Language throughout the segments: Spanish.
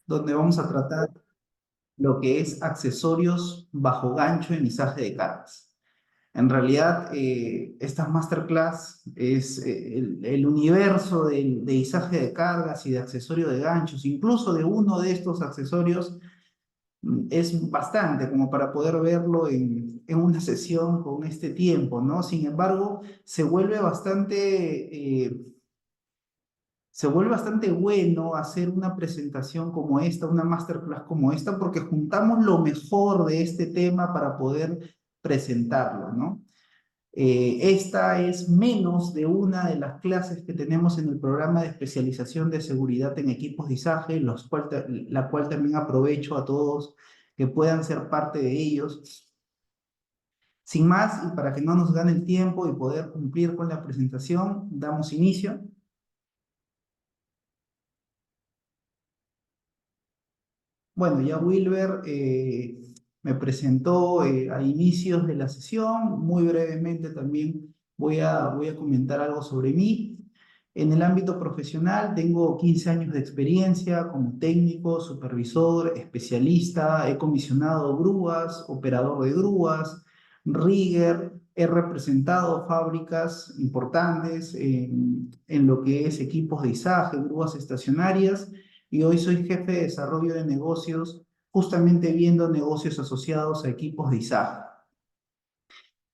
donde vamos a tratar lo que es accesorios bajo gancho en izaje de cargas. En realidad, esta masterclass es el universo de izaje de cargas y de accesorio de ganchos, incluso de uno de estos accesorios, es bastante como para poder verlo en una sesión con este tiempo, ¿no? Sin embargo, se vuelve bastante bueno hacer una presentación como esta, una masterclass como esta, porque juntamos lo mejor de este tema para poder presentarlo, ¿no? Esta es menos de una de las clases que tenemos en el programa de especialización de seguridad en equipos de izaje, la cual también aprovecho a todos que puedan ser parte de ellos. Sin más, y para que no nos gane el tiempo y poder cumplir con la presentación, damos inicio. Bueno, ya Wilber me presentó a inicios de la sesión. Muy brevemente también voy a comentar algo sobre mí. En el ámbito profesional tengo 15 años de experiencia como técnico, supervisor, especialista. He comisionado grúas, operador de grúas, rigger. He representado fábricas importantes en lo que es equipos de izaje, grúas estacionarias, y hoy soy jefe de desarrollo de negocios, justamente viendo negocios asociados a equipos de izaje.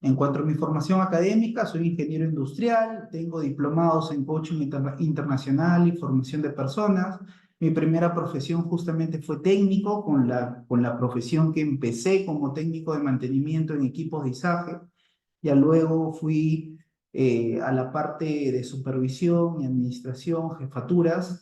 En cuanto a mi formación académica, soy ingeniero industrial, tengo diplomados en coaching internacional y formación de personas. Mi primera profesión justamente fue técnico, con la profesión que empecé como técnico de mantenimiento en equipos de izaje. Ya luego fui a la parte de supervisión y administración, jefaturas,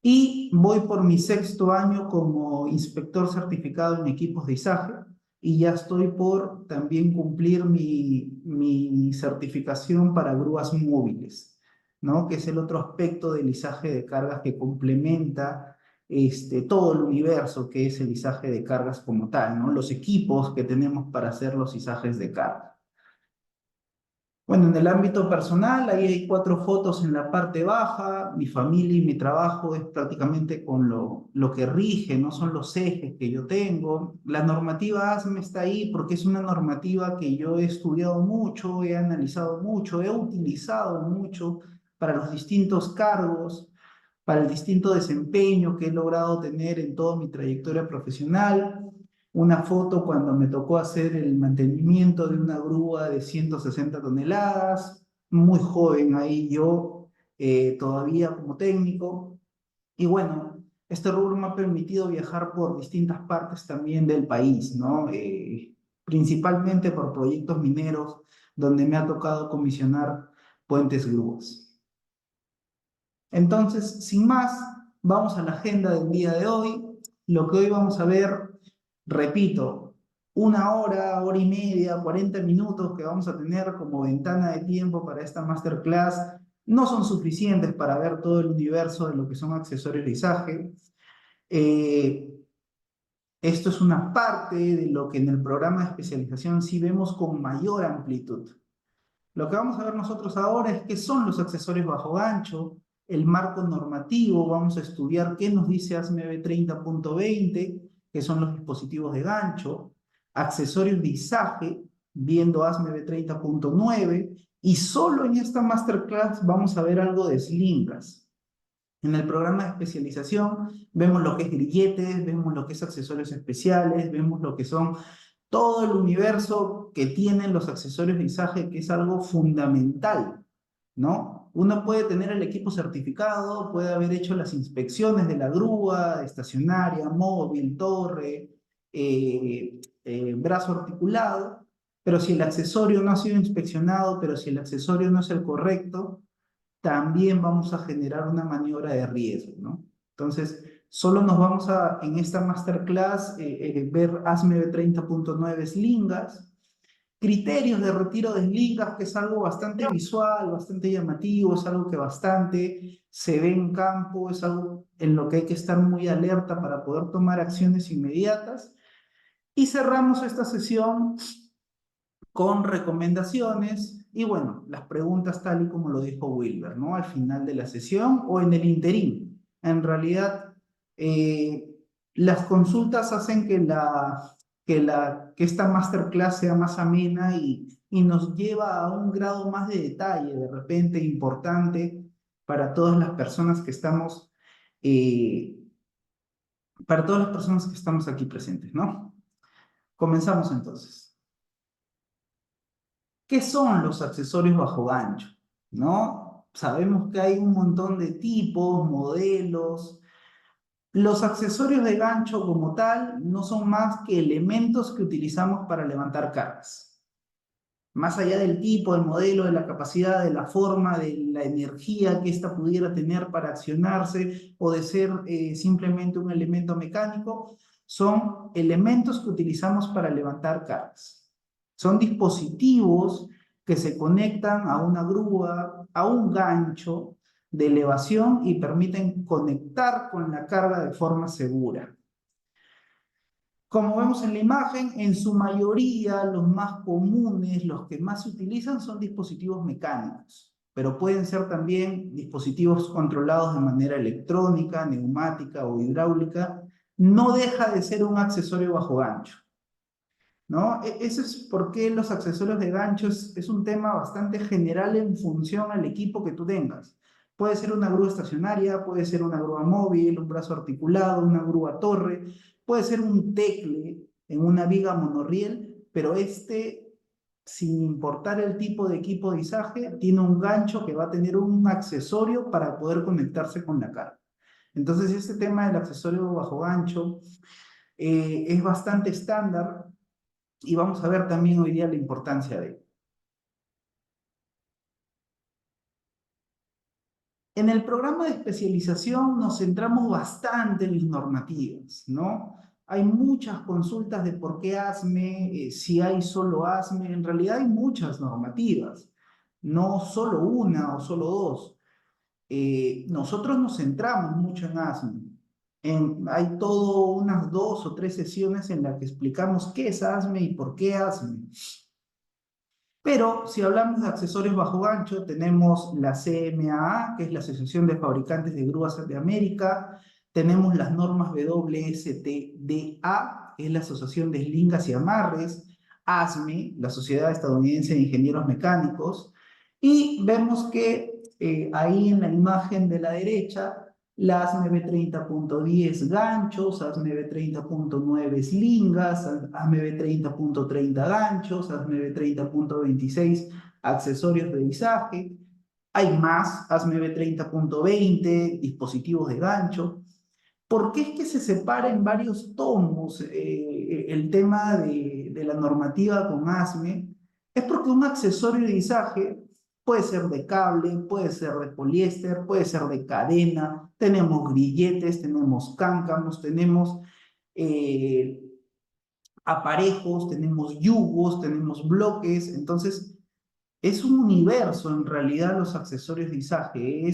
y voy por mi sexto año como inspector certificado en equipos de izaje y ya estoy por también cumplir mi certificación para grúas móviles, ¿no? Que es el otro aspecto del izaje de cargas que complementa todo el universo que es el izaje de cargas como tal, ¿no? Los equipos que tenemos para hacer los izajes de carga. Bueno, en el ámbito personal, ahí hay cuatro fotos en la parte baja. Mi familia y mi trabajo es prácticamente con lo que rige, no son los ejes que yo tengo. La normativa ASME está ahí porque es una normativa que yo he estudiado mucho, he analizado mucho, he utilizado mucho para los distintos cargos, para el distinto desempeño que he logrado tener en toda mi trayectoria profesional. Una foto cuando me tocó hacer el mantenimiento de una grúa de 160 toneladas, muy joven ahí yo, todavía como técnico. Y bueno, este rubro me ha permitido viajar por distintas partes también del país, ¿no? Principalmente por proyectos mineros, donde me ha tocado comisionar puentes grúas. Entonces, sin más, vamos a la agenda del día de hoy. Lo que hoy vamos a ver, repito, una hora, hora y media, 40 minutos que vamos a tener como ventana de tiempo para esta masterclass no son suficientes para ver todo el universo de lo que son accesorios de izaje. Eh, Esto es una parte de lo que en el programa de especialización sí vemos con mayor amplitud. Lo que vamos a ver nosotros ahora es qué son los accesorios bajo gancho, el marco normativo, vamos a estudiar qué nos dice ASME B30.20, que son los dispositivos de gancho, accesorios de izaje, viendo ASME B30.9, y solo en esta masterclass vamos a ver algo de slingas. En el programa de especialización vemos lo que es grilletes, vemos lo que es accesorios especiales, vemos lo que son todo el universo que tienen los accesorios de izaje, que es algo fundamental, ¿no? Uno puede tener el equipo certificado, puede haber hecho las inspecciones de la grúa, estacionaria, móvil, torre, brazo articulado, pero si el accesorio no ha sido inspeccionado, pero si el accesorio no es el correcto, también vamos a generar una maniobra de riesgo, ¿no? Entonces, solo nos vamos a, en esta masterclass, ver ASME B30.9 slingas, criterios de retiro de slingas, que es algo bastante visual, bastante llamativo, es algo que bastante se ve en campo, es algo en lo que hay que estar muy alerta para poder tomar acciones inmediatas. Y cerramos esta sesión con recomendaciones y bueno, las preguntas tal y como lo dijo Wilber, ¿no? Al final de la sesión o en el interín. En realidad, Eh, las consultas hacen que esta masterclass sea más amena y nos lleva a un grado más de detalle, de repente importante para todas las personas que estamos, eh, para todas las personas que estamos aquí presentes, ¿no? Comenzamos entonces. ¿Qué son los accesorios bajo gancho? ¿No? Sabemos que hay un montón de tipos, modelos. Los accesorios de gancho como tal no son más que elementos que utilizamos para levantar cargas. Más allá del tipo, del modelo, de la capacidad, de la forma, de la energía que ésta pudiera tener para accionarse o de ser simplemente un elemento mecánico, son elementos que utilizamos para levantar cargas. Son dispositivos que se conectan a una grúa, a un gancho de elevación y permiten conectar con la carga de forma segura. Como vemos en la imagen, en su mayoría los más comunes, los que más se utilizan son dispositivos mecánicos, pero pueden ser también dispositivos controlados de manera electrónica, neumática o hidráulica. No deja de ser un accesorio bajo gancho, ¿no? Eso es porque los accesorios de gancho es un tema bastante general en función al equipo que tú tengas. Puede ser una grúa estacionaria, puede ser una grúa móvil, un brazo articulado, una grúa torre, puede ser un tecle en una viga monorriel, pero sin importar el tipo de equipo de izaje, tiene un gancho que va a tener un accesorio para poder conectarse con la carga. Entonces, este tema del accesorio bajo gancho es bastante estándar y vamos a ver también hoy día la importancia de ello. En el programa de especialización nos centramos bastante en las normativas, ¿no? Hay muchas consultas de por qué ASME, si hay solo ASME, en realidad hay muchas normativas, no solo una o solo dos. Nosotros nos centramos mucho en ASME. Hay todo unas 2 o 3 sesiones en las que explicamos qué es ASME y por qué ASME. Pero si hablamos de accesorios bajo gancho, tenemos la CMAA, que es la Asociación de Fabricantes de Grúas de América, tenemos las normas WSTDA, que es la Asociación de Eslingas y Amarres, ASME, la Sociedad Estadounidense de Ingenieros Mecánicos, y vemos que ahí en la imagen de la derecha la ASME B30.10 ganchos, ASME B30.9 eslingas, ASME B30.30 ganchos, ASME B30.26 accesorios de izaje. Hay más, ASME B30.20 dispositivos de gancho. ¿Por qué es que se separa en varios tomos el tema de la normativa con ASME? Es porque un accesorio de izaje puede ser de cable, puede ser de poliéster, puede ser de cadena, tenemos grilletes, tenemos cáncamos, tenemos eh, aparejos, tenemos yugos, tenemos bloques, entonces es un universo en realidad los accesorios de izaje,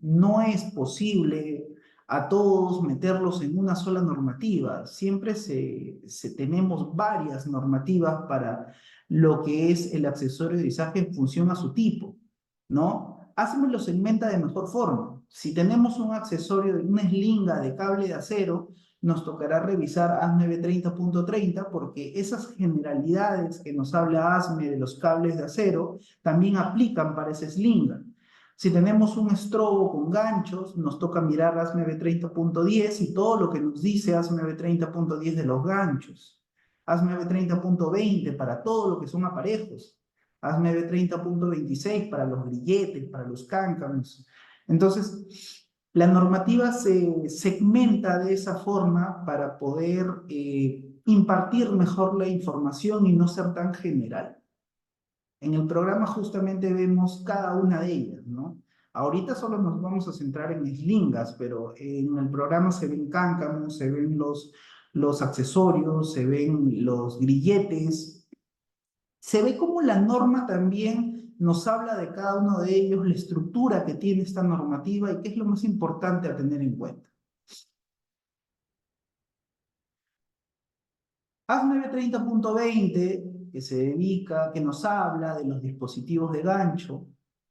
no es posible a todos meterlos en una sola normativa. Siempre tenemos varias normativas para lo que es el accesorio de izaje en función a su tipo, ¿no? ASME lo segmenta de mejor forma. Si tenemos un accesorio de una eslinga de cable de acero, nos tocará revisar ASME B30.30 porque esas generalidades que nos habla ASME de los cables de acero también aplican para esa eslinga. Si tenemos un estrobo con ganchos, nos toca mirar ASME B30.10 y todo lo que nos dice ASME B30.10 de los ganchos. ASME B30.20 para todo lo que son aparejos. ASME B30.26 para los grilletes, para los cáncamos. Entonces, la normativa se segmenta de esa forma para poder impartir mejor la información y no ser tan general. En el programa justamente vemos cada una de ellas, ¿no? Ahorita solo nos vamos a centrar en eslingas, pero en el programa se ven cáncamos, se ven los accesorios, se ven los grilletes, se ve como la norma también nos habla de cada uno de ellos, la estructura que tiene esta normativa y qué es lo más importante a tener en cuenta. ASME B30.20, que se dedica, que nos habla de los dispositivos de gancho,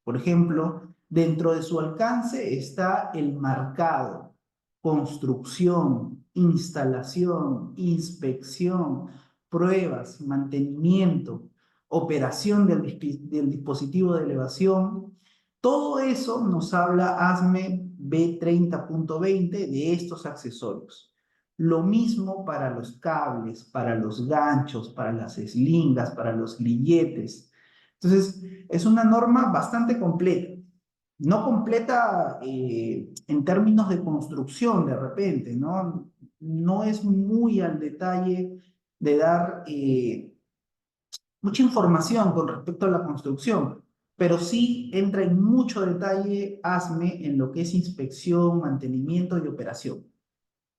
por ejemplo, dentro de su alcance está el marcado. construcción, instalación, inspección, pruebas, mantenimiento, operación del dispositivo de elevación. Todo eso nos habla ASME B30.20 de estos accesorios. Lo mismo para los cables, para los ganchos, para las eslingas, para los grilletes. Entonces, es una norma bastante completa. No completa en términos de construcción de repente, ¿no? No es muy al detalle de dar mucha información con respecto a la construcción, pero sí entra en mucho detalle ASME en lo que es inspección, mantenimiento y operación.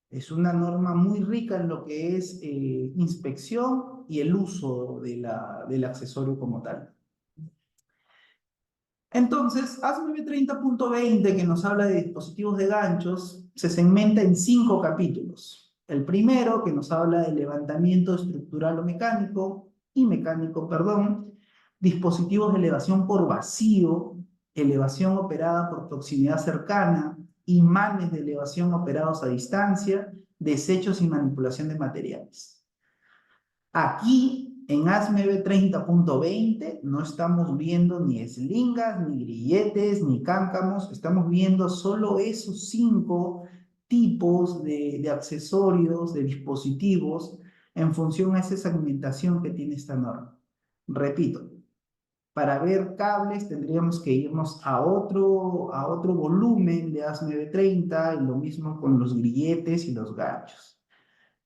Es una norma muy rica en lo que es inspección y el uso del accesorio como tal. Entonces, ASME 30.20, que nos habla de dispositivos de ganchos, se segmenta en 5 capítulos. El primero, que nos habla de levantamiento estructural o mecánico, perdón, dispositivos de elevación por vacío, elevación operada por proximidad cercana, imanes de elevación operados a distancia, desechos y manipulación de materiales. Aquí, en ASME 30.20, no estamos viendo ni eslingas, ni grilletes, ni cáncamos, estamos viendo solo esos 5 tipos de accesorios, de dispositivos, en función a esa segmentación que tiene esta norma. Repito, para ver cables tendríamos que irnos a otro volumen de ASME 30, y lo mismo con los grilletes y los ganchos.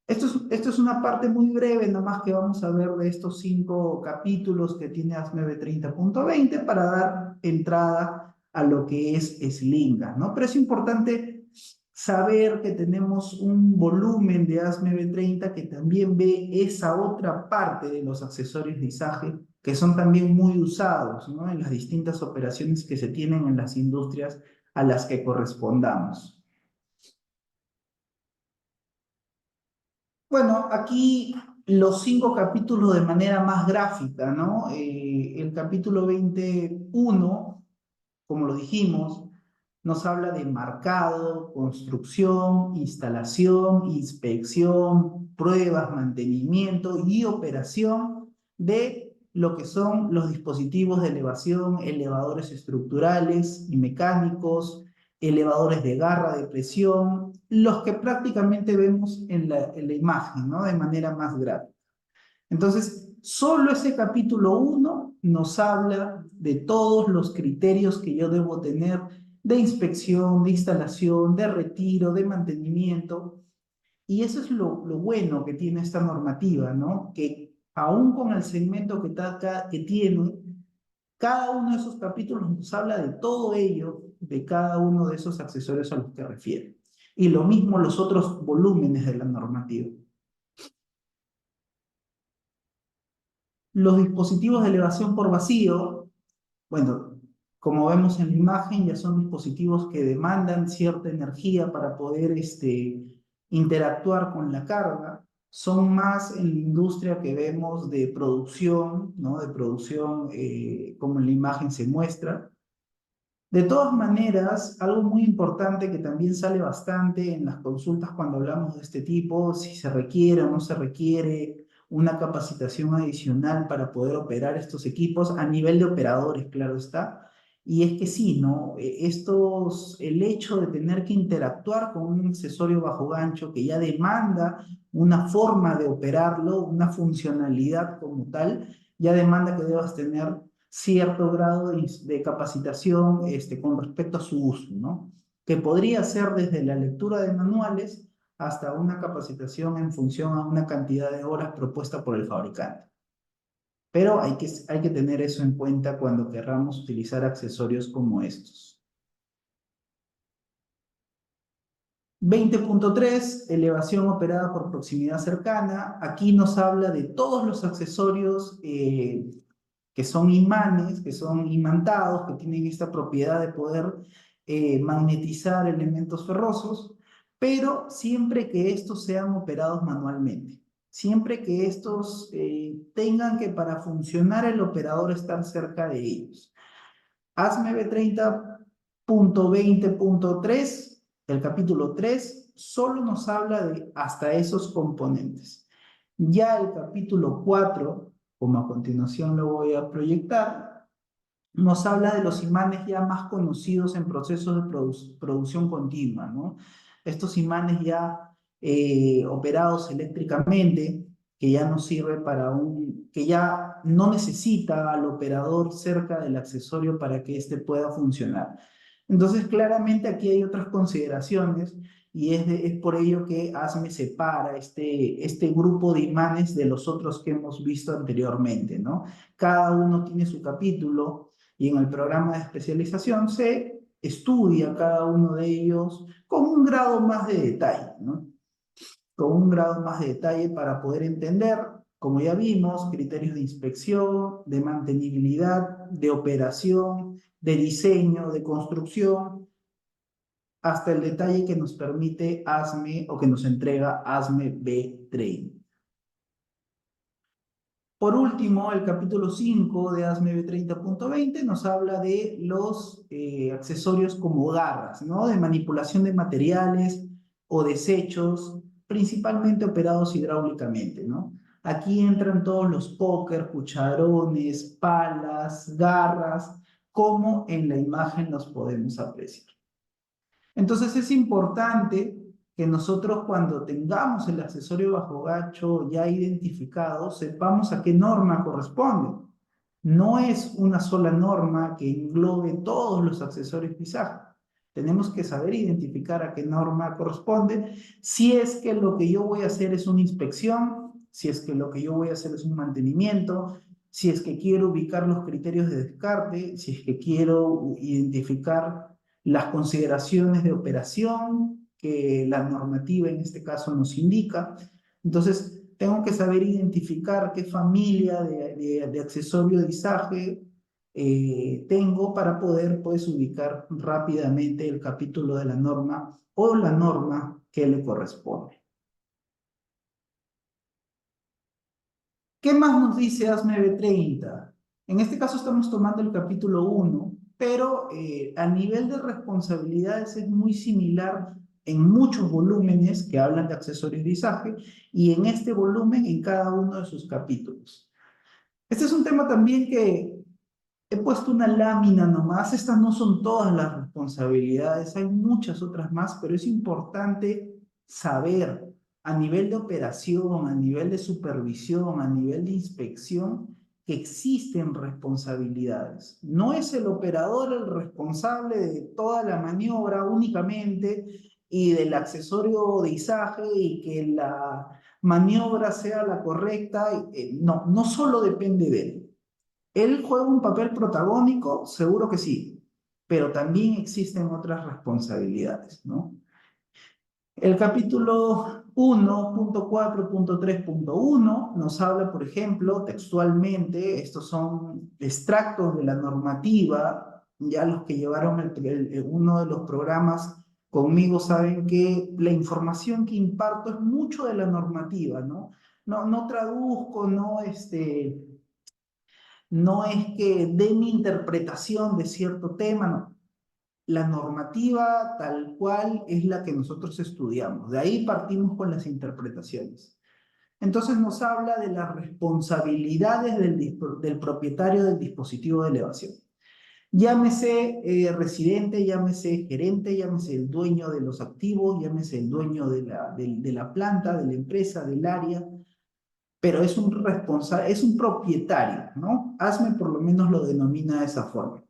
Esto es una parte muy breve, nada más que vamos a ver de estos 5 capítulos que tiene ASME 30.20 para dar entrada a lo que es Slinga, ¿no? Pero es importante saber que tenemos un volumen de ASME 30 que también ve esa otra parte de los accesorios de izaje que son también muy usados, ¿no? En las distintas operaciones que se tienen en las industrias a las que correspondamos. Bueno, aquí los 5 capítulos de manera más gráfica, ¿no? El capítulo 21, como lo dijimos, nos habla de marcado, construcción, instalación, inspección, pruebas, mantenimiento y operación de lo que son los dispositivos de elevación, elevadores estructurales y mecánicos, elevadores de garra de presión, los que prácticamente vemos en la imagen, ¿no? De manera más gráfica. Entonces, solo ese capítulo 1 nos habla de todos los criterios que yo debo tener de inspección, de instalación, de retiro, de mantenimiento. Y eso es lo bueno que tiene esta normativa, ¿no? Que aún con el segmento que tiene, cada uno de esos capítulos nos habla de todo ello, de cada uno de esos accesorios a los que refiere. Y lo mismo los otros volúmenes de la normativa. Los dispositivos de elevación por vacío, bueno, como vemos en la imagen, ya son dispositivos que demandan cierta energía para poder interactuar con la carga. Son más en la industria que vemos de producción, ¿no? De producción, como en la imagen se muestra. De todas maneras, algo muy importante que también sale bastante en las consultas cuando hablamos de este tipo, si se requiere o no se requiere una capacitación adicional para poder operar estos equipos a nivel de operadores, claro está. Y es que sí, ¿no? El hecho de tener que interactuar con un accesorio bajo gancho que ya demanda una forma de operarlo, una funcionalidad como tal, ya demanda que debas tener cierto grado de capacitación con respecto a su uso, ¿no? Que podría ser desde la lectura de manuales hasta una capacitación en función a una cantidad de horas propuesta por el fabricante. Pero hay que tener eso en cuenta cuando querramos utilizar accesorios como estos. 20.3, elevación operada por proximidad cercana. Aquí nos habla de todos los accesorios que son imanes, que son imantados, que tienen esta propiedad de poder magnetizar elementos ferrosos, pero siempre que estos sean operados manualmente. Siempre que estos tengan que para funcionar el operador estar cerca de ellos. ASME B30.20.3 El capítulo 3 solo nos habla de hasta esos componentes. Ya el capítulo 4, como a continuación lo voy a proyectar, nos habla de los imanes ya más conocidos en procesos de producción continua, ¿no? Estos imanes ya operados eléctricamente, que ya no sirve que ya no necesita al operador cerca del accesorio para que éste pueda funcionar. Entonces, claramente aquí hay otras consideraciones y es por ello que ASME separa este grupo de imanes de los otros que hemos visto anteriormente, ¿no? Cada uno tiene su capítulo y en el programa de especialización se estudia cada uno de ellos con un grado más de detalle, ¿no? Con un grado más de detalle para poder entender, como ya vimos, criterios de inspección, de mantenibilidad, de operación, de diseño, de construcción, hasta el detalle que nos permite ASME o que nos entrega ASME B30. Por último, el capítulo 5 de ASME B30.20 nos habla de los accesorios como garras, ¿no? De manipulación de materiales o desechos, principalmente operados hidráulicamente, ¿no? Aquí entran todos los póker, cucharones, palas, garras, como en la imagen los podemos apreciar. Entonces es importante que nosotros cuando tengamos el accesorio bajo gacho ya identificado, sepamos a qué norma corresponde. No es una sola norma que englobe todos los accesorios pisaje. Tenemos que saber identificar a qué norma corresponde. Si es que lo que yo voy a hacer es una inspección, si es que lo que yo voy a hacer es un mantenimiento, si es que quiero ubicar los criterios de descarte, si es que quiero identificar las consideraciones de operación que la normativa en este caso nos indica. Entonces, tengo que saber identificar qué familia de accesorio de izaje tengo para poder pues, ubicar rápidamente el capítulo de la norma o la norma que le corresponde. ¿Qué más nos dice ASME B30? En este caso estamos tomando el capítulo 1, pero a nivel de responsabilidades es muy similar en muchos volúmenes que hablan de accesorios de izaje y en este volumen en cada uno de sus capítulos. Este es un tema también que he puesto una lámina nomás. Estas no son todas las responsabilidades, hay muchas otras más, pero es importante saber a nivel de operación, a nivel de supervisión, a nivel de inspección, que existen responsabilidades. No es el operador el responsable de toda la maniobra únicamente y del accesorio de izaje y que la maniobra sea la correcta. No, no solo depende de él. ¿Él juega un papel protagónico? Seguro que sí, pero también existen otras responsabilidades, ¿no? El capítulo 1.4.3.1 nos habla, por ejemplo, textualmente, estos son extractos de la normativa, ya los que llevaron uno de los programas conmigo saben que la información que imparto es mucho de la normativa, ¿no? No traduzco, no es que dé mi interpretación de cierto tema, no. La normativa tal cual es la que nosotros estudiamos. De ahí partimos con las interpretaciones. Entonces nos habla de las responsabilidades del propietario del dispositivo de elevación. Llámese residente, llámese gerente, llámese el dueño de los activos, llámese el dueño de la planta, de la empresa, del área, pero es un responsable, es un propietario, ¿no? ASME por lo menos lo denomina de esa forma.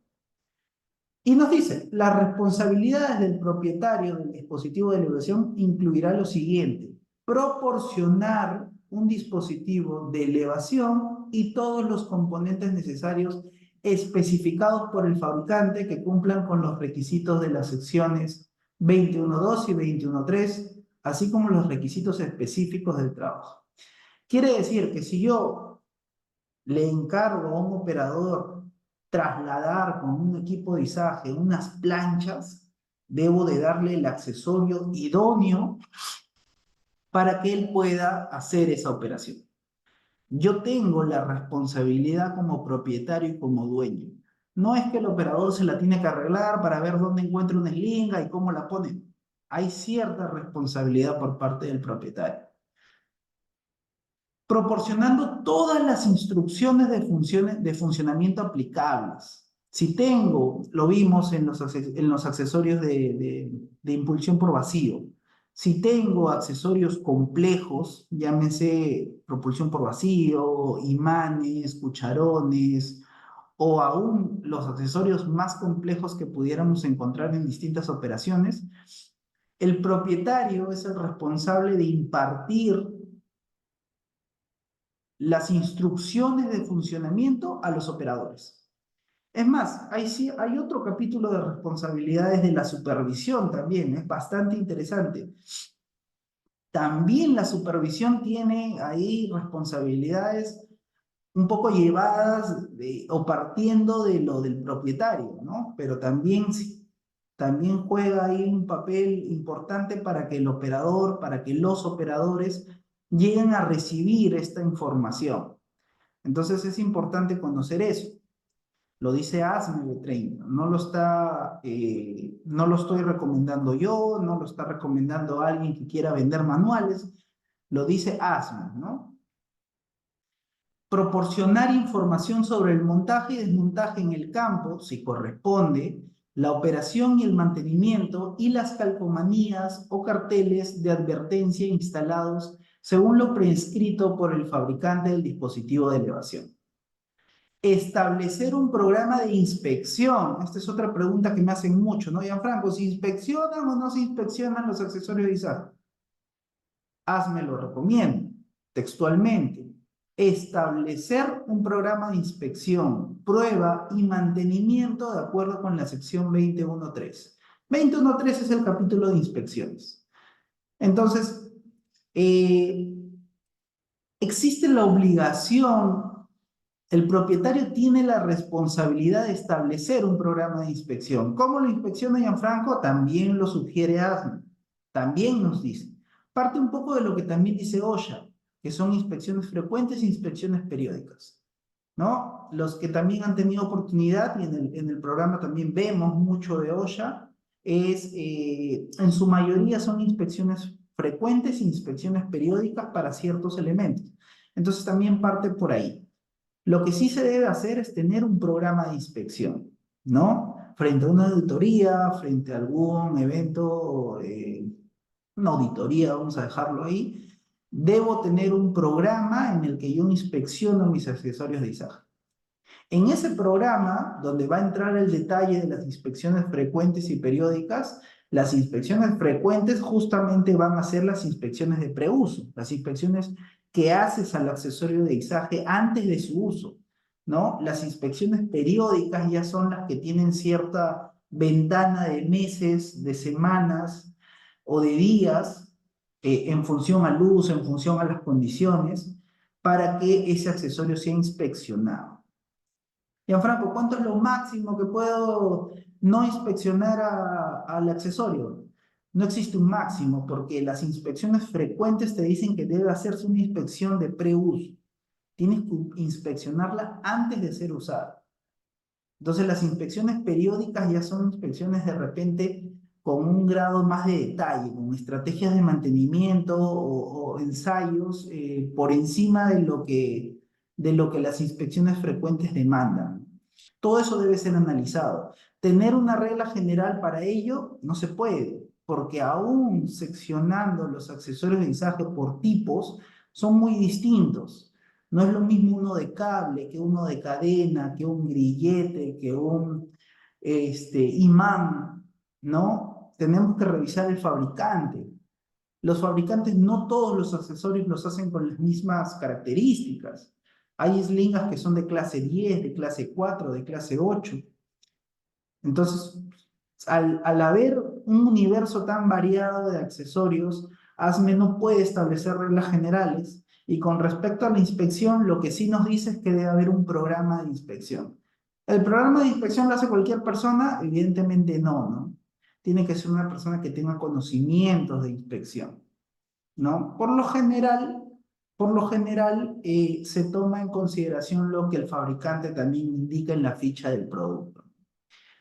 Y nos dice, las responsabilidades del propietario del dispositivo de elevación incluirá lo siguiente: proporcionar un dispositivo de elevación y todos los componentes necesarios especificados por el fabricante que cumplan con los requisitos de las secciones 21.2 y 21.3, así como los requisitos específicos del trabajo. Quiere decir que si yo le encargo a un operador trasladar con un equipo de izaje unas planchas, debo de darle el accesorio idóneo para que él pueda hacer esa operación. Yo tengo la responsabilidad como propietario y como dueño. No es que el operador se la tiene que arreglar para ver dónde encuentra una eslinga y cómo la pone. hay cierta responsabilidad por parte del propietario, proporcionando todas las instrucciones de funcionamiento aplicables. Si tengo, lo vimos en los accesorios de impulsión por vacío, si tengo accesorios complejos, llámese propulsión por vacío, imanes, cucharones, o aún los accesorios más complejos que pudiéramos encontrar en distintas operaciones, el propietario es el responsable de impartir las instrucciones de funcionamiento a los operadores. Es más, hay otro capítulo de responsabilidades de la supervisión también, es bastante interesante. También la supervisión tiene ahí responsabilidades un poco llevadas o partiendo de lo del propietario, ¿no? Pero también juega ahí un papel importante para que el operador, para que los operadores lleguen a recibir esta información. Entonces es importante conocer eso. Lo dice ASME B30, no lo estoy recomendando yo, no lo está recomendando alguien que quiera vender manuales, lo dice ASME, ¿no? Proporcionar información sobre el montaje y desmontaje en el campo, si corresponde, la operación y el mantenimiento y las calcomanías o carteles de advertencia instalados según lo prescrito por el fabricante del dispositivo de elevación. Establecer un programa de inspección. Esta es otra pregunta que me hacen mucho, ¿no? Gianfranco, ¿se inspeccionan o no se inspeccionan los accesorios de ISAC? Hazme lo recomiendo, textualmente. Establecer un programa de inspección, prueba y mantenimiento de acuerdo con la sección 20.1.3. 20.1.3 es el capítulo de inspecciones. Entonces, existe la obligación, el propietario tiene la responsabilidad de establecer un programa de inspección. ¿Cómo lo inspecciona Gianfranco? También lo sugiere ASME. También nos dice. Parte un poco de lo que también dice OSHA, que son inspecciones frecuentes e inspecciones periódicas, ¿no? Los que también han tenido oportunidad, y en el programa también vemos mucho de OSHA, en su mayoría son inspecciones frecuentes e inspecciones periódicas para ciertos elementos. Entonces también parte por ahí. Lo que sí se debe hacer es tener un programa de inspección, ¿no? Frente a una auditoría, frente a algún evento, una auditoría, vamos a dejarlo ahí, debo tener un programa en el que yo inspecciono mis accesorios de izaje. En ese programa, donde va a entrar el detalle de las inspecciones frecuentes y periódicas, las inspecciones frecuentes justamente van a ser las inspecciones de preuso, las inspecciones que haces al accesorio de izaje antes de su uso, ¿no? Las inspecciones periódicas ya son las que tienen cierta ventana de meses, de semanas o de días, en función al uso, en función a las condiciones, para que ese accesorio sea inspeccionado. Gianfranco, ¿cuánto es lo máximo que puedo no inspeccionar al accesorio? No existe un máximo porque las inspecciones frecuentes te dicen que debe hacerse una inspección de preuso. Tienes que inspeccionarla antes de ser usada. Entonces las inspecciones periódicas ya son inspecciones de repente con un grado más de detalle, con estrategias de mantenimiento o ensayos por encima de lo que las inspecciones frecuentes demandan. Todo eso debe ser analizado. Tener una regla general para ello no se puede, porque aún seccionando los accesorios de izaje por tipos, son muy distintos. No es lo mismo uno de cable que uno de cadena, que un grillete, que un imán, ¿no? Tenemos que revisar el fabricante. Los fabricantes no todos los accesorios los hacen con las mismas características. Hay slingas que son de clase 10, de clase 4, de clase 8. Entonces, al haber un universo tan variado de accesorios, ASME no puede establecer reglas generales. Y con respecto a la inspección, lo que sí nos dice es que debe haber un programa de inspección. ¿El programa de inspección lo hace cualquier persona? Evidentemente no, ¿no? Tiene que ser una persona que tenga conocimientos de inspección, ¿no? Por lo general se toma en consideración lo que el fabricante también indica en la ficha del producto.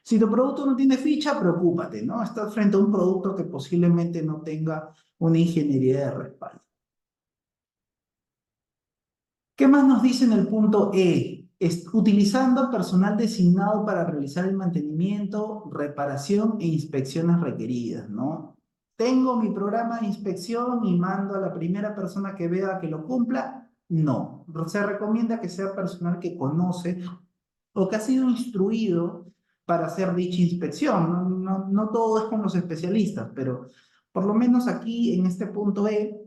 Si tu producto no tiene ficha, preocúpate, ¿no? Estás frente a un producto que posiblemente no tenga una ingeniería de respaldo. ¿Qué más nos dice en el punto E? Utilizando personal designado para realizar el mantenimiento, reparación e inspecciones requeridas, ¿no? ¿Tengo mi programa de inspección y mando a la primera persona que vea que lo cumpla? No. Se recomienda que sea personal que conoce o que ha sido instruido para hacer dicha inspección. No todo es con los especialistas, pero por lo menos aquí en este punto E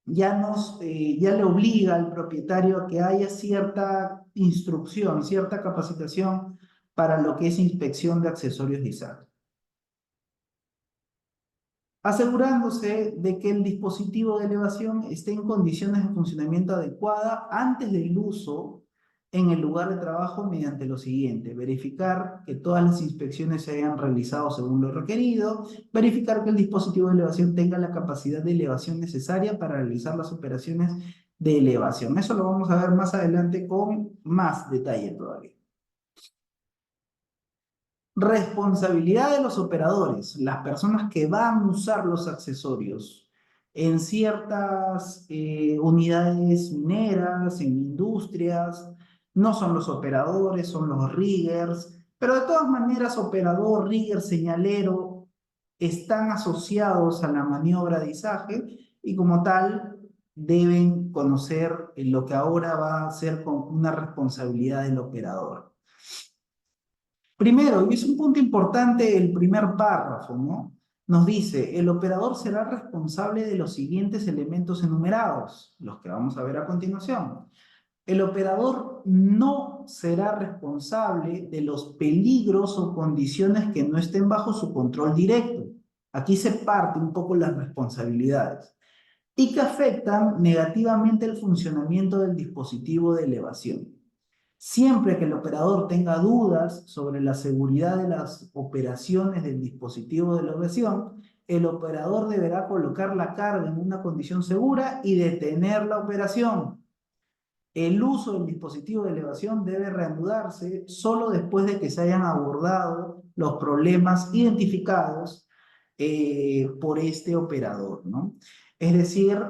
ya le obliga al propietario a que haya cierta instrucción, cierta capacitación para lo que es inspección de accesorios de ISAC, asegurándose de que el dispositivo de elevación esté en condiciones de funcionamiento adecuada antes del uso en el lugar de trabajo mediante lo siguiente: verificar que todas las inspecciones se hayan realizado según lo requerido, verificar que el dispositivo de elevación tenga la capacidad de elevación necesaria para realizar las operaciones de elevación. Eso lo vamos a ver más adelante con más detalle todavía. Responsabilidad de los operadores, las personas que van a usar los accesorios en ciertas unidades mineras, en industrias, no son los operadores, son los riggers, pero de todas maneras operador, rigger, señalero están asociados a la maniobra de izaje y como tal deben conocer lo que ahora va a ser con una responsabilidad del operador. Primero, y es un punto importante el primer párrafo, ¿no? Nos dice, el operador será responsable de los siguientes elementos enumerados, los que vamos a ver a continuación. El operador no será responsable de los peligros o condiciones que no estén bajo su control directo. Aquí se parte un poco las responsabilidades y que afectan negativamente el funcionamiento del dispositivo de elevación. Siempre que el operador tenga dudas sobre la seguridad de las operaciones del dispositivo de elevación, el operador deberá colocar la carga en una condición segura y detener la operación. El uso del dispositivo de elevación debe reanudarse solo después de que se hayan abordado los problemas identificados por este operador, ¿no? Es decir,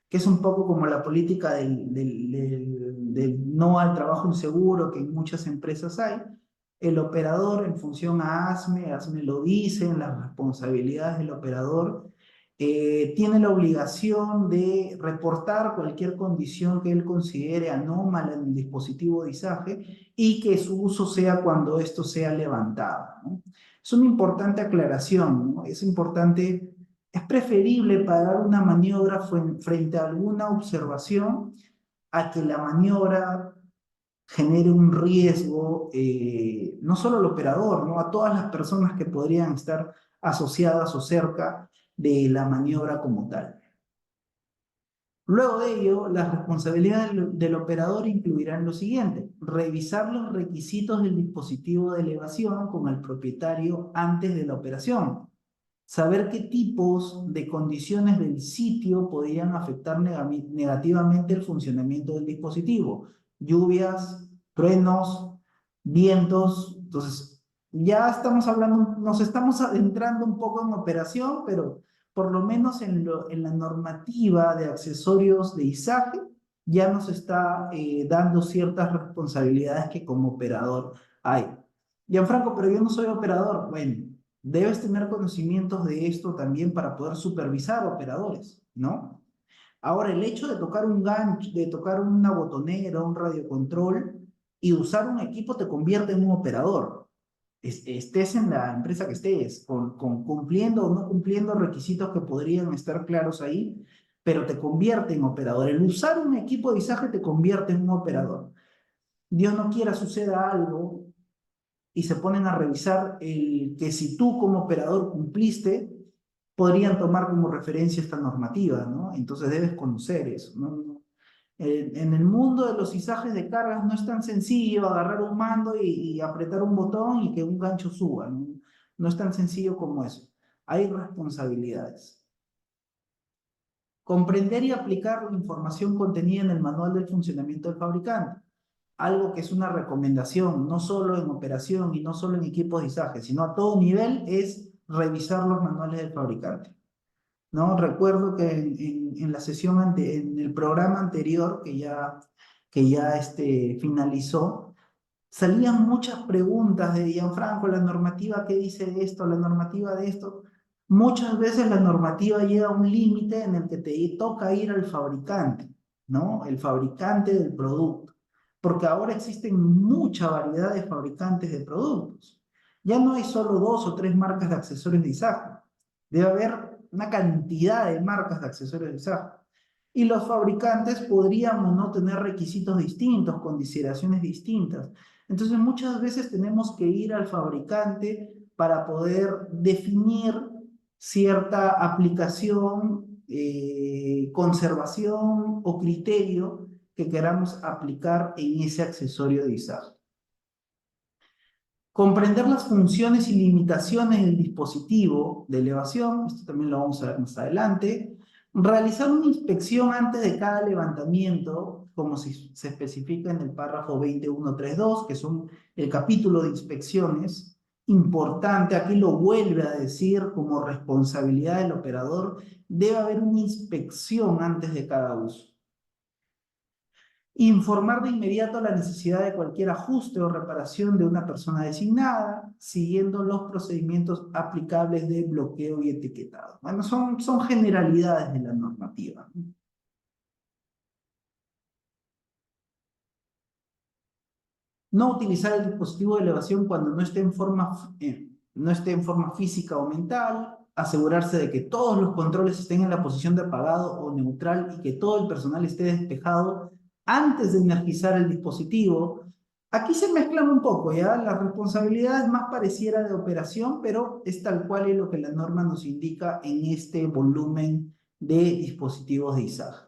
que es un poco como la política del no al trabajo inseguro que en muchas empresas hay. El operador, en función a ASME lo dice, en las responsabilidades del operador, tiene la obligación de reportar cualquier condición que él considere anómala en el dispositivo de izaje y que su uso sea cuando esto sea levantado, ¿no? Es una importante aclaración, ¿no? Es importante, es preferible parar una maniobra frente a alguna observación a que la maniobra genere un riesgo, no solo al operador, ¿no? A todas las personas que podrían estar asociadas o cerca de la maniobra como tal. Luego de ello, las responsabilidades del operador incluirán lo siguiente: revisar los requisitos del dispositivo de elevación con el propietario antes de la operación, saber qué tipos de condiciones del sitio podrían afectar negativamente el funcionamiento del dispositivo: lluvias, truenos, vientos. Entonces, ya estamos hablando, nos estamos adentrando un poco en operación, pero por lo menos en la normativa de accesorios de izaje ya nos está dando ciertas responsabilidades que como operador hay. Gianfranco, pero yo no soy operador. Bueno, debes tener conocimientos de esto también para poder supervisar operadores, ¿no? Ahora, el hecho de tocar un gancho, de tocar una botonera, un radiocontrol y usar un equipo te convierte en un operador. Estés en la empresa que estés, con cumpliendo o no cumpliendo requisitos que podrían estar claros ahí, pero te convierte en operador. El usar un equipo de izaje te convierte en un operador. Dios no quiera suceda algo y se ponen a revisar el que si tú como operador cumpliste, podrían tomar como referencia esta normativa, ¿no? Entonces debes conocer eso, ¿no? En el mundo de los izajes de cargas no es tan sencillo agarrar un mando y apretar un botón y que un gancho suba, ¿no? No es tan sencillo como eso. Hay responsabilidades. Comprender y aplicar la información contenida en el manual del funcionamiento del fabricante. algo que es una recomendación, no solo en operación y no solo en equipos de izaje, sino a todo nivel, es revisar los manuales del fabricante. ¿No? Recuerdo que en la sesión en el programa anterior que ya finalizó, salían muchas preguntas de Gianfranco, la normativa qué dice de esto, la normativa de esto. Muchas veces la normativa llega a un límite en el que te toca ir al fabricante, ¿no? El fabricante del producto. Porque ahora existen mucha variedad de fabricantes de productos. Ya no hay solo dos o tres marcas de accesorios de izaje. Debe haber una cantidad de marcas de accesorios de izaje. Y los fabricantes podrían o no tener requisitos distintos, consideraciones distintas. Entonces, muchas veces tenemos que ir al fabricante para poder definir cierta aplicación, conservación o criterio que queramos aplicar en ese accesorio de izaje. Comprender las funciones y limitaciones del dispositivo de elevación, esto también lo vamos a ver más adelante. Realizar una inspección antes de cada levantamiento, como se especifica en el párrafo 20132, que son el capítulo de inspecciones. Importante, aquí lo vuelve a decir como responsabilidad del operador, debe haber una inspección antes de cada uso. Informar de inmediato la necesidad de cualquier ajuste o reparación de una persona designada, siguiendo los procedimientos aplicables de bloqueo y etiquetado. Bueno, son generalidades de la normativa. No utilizar el dispositivo de elevación cuando no esté en forma física o mental. Asegurarse de que todos los controles estén en la posición de apagado o neutral y que todo el personal esté despejado antes de energizar el dispositivo. Aquí se mezclan un poco, ¿ya? La responsabilidad es más pareciera de operación, pero es tal cual es lo que la norma nos indica en este volumen de dispositivos de izaje.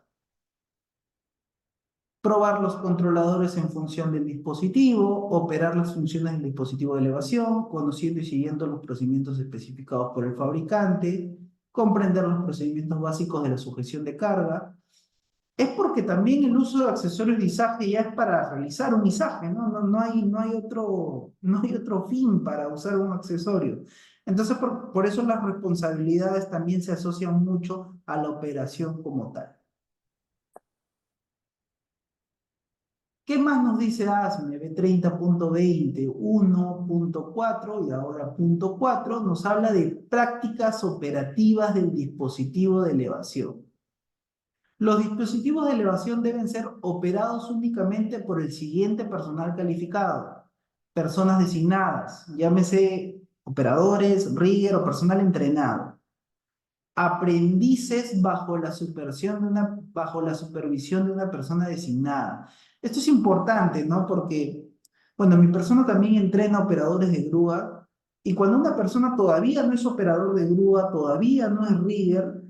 Probar los controladores en función del dispositivo, operar las funciones del dispositivo de elevación, conociendo y siguiendo los procedimientos especificados por el fabricante, comprender los procedimientos básicos de la sujeción de carga. Es porque también el uso de accesorios de izaje ya es para realizar un izaje, ¿no? No hay otro fin para usar un accesorio. Entonces, por eso las responsabilidades también se asocian mucho a la operación como tal. ¿Qué más nos dice ASME? B30.20, 1.4 y ahora punto 4 nos habla de prácticas operativas del dispositivo de elevación. Los dispositivos de elevación deben ser operados únicamente por el siguiente personal calificado. Personas designadas, llámese operadores, rigger o personal entrenado. Aprendices bajo la supervisión de una persona designada. Esto es importante, ¿no? Porque, bueno, mi persona también entrena operadores de grúa y cuando una persona todavía no es operador de grúa, todavía no es rigger,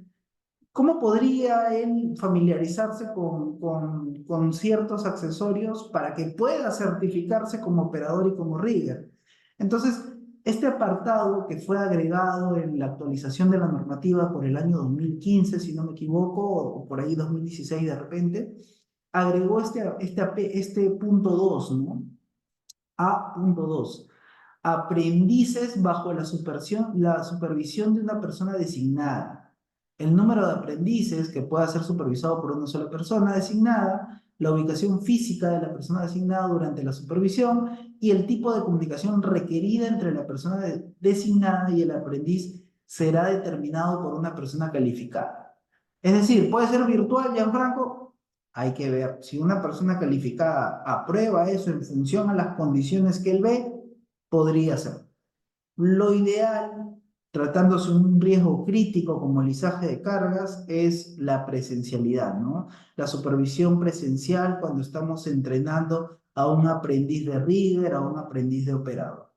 ¿cómo podría él familiarizarse con ciertos accesorios para que pueda certificarse como operador y como rigger? Entonces, este apartado que fue agregado en la actualización de la normativa por el año 2015, si no me equivoco, o por ahí 2016 de repente, agregó este punto 2, ¿no? A.2. Aprendices bajo la supervisión de una persona designada. El número de aprendices que pueda ser supervisado por una sola persona designada, la ubicación física de la persona designada durante la supervisión y el tipo de comunicación requerida entre la persona designada y el aprendiz será determinado por una persona calificada. Es decir, puede ser virtual, Gianfranco. Hay que ver si una persona calificada aprueba eso en función a las condiciones que él ve, podría ser. Lo ideal, tratándose de un riesgo crítico como el izaje de cargas, es la presencialidad, ¿no? La supervisión presencial cuando estamos entrenando a un aprendiz de rigger, a un aprendiz de operador.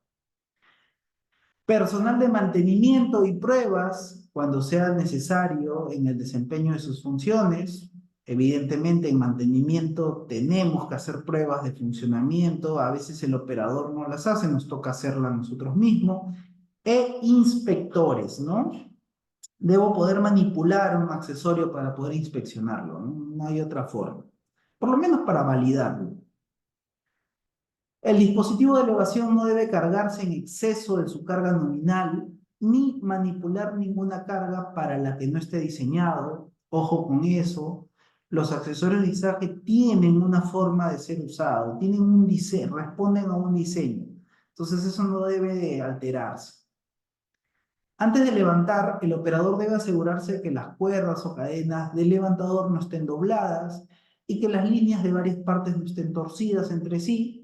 Personal de mantenimiento y pruebas cuando sea necesario en el desempeño de sus funciones. Evidentemente, en mantenimiento tenemos que hacer pruebas de funcionamiento. A veces el operador no las hace, nos toca hacerlas nosotros mismos. E inspectores, ¿no? Debo poder manipular un accesorio para poder inspeccionarlo, ¿no? No hay otra forma. Por lo menos para validarlo. El dispositivo de elevación no debe cargarse en exceso de su carga nominal, ni manipular ninguna carga para la que no esté diseñado. Ojo con eso. Los accesorios de izaje tienen una forma de ser usados, tienen un diseño, responden a un diseño. Entonces eso no debe de alterarse. Antes de levantar, el operador debe asegurarse que las cuerdas o cadenas del levantador no estén dobladas y que las líneas de varias partes no estén torcidas entre sí.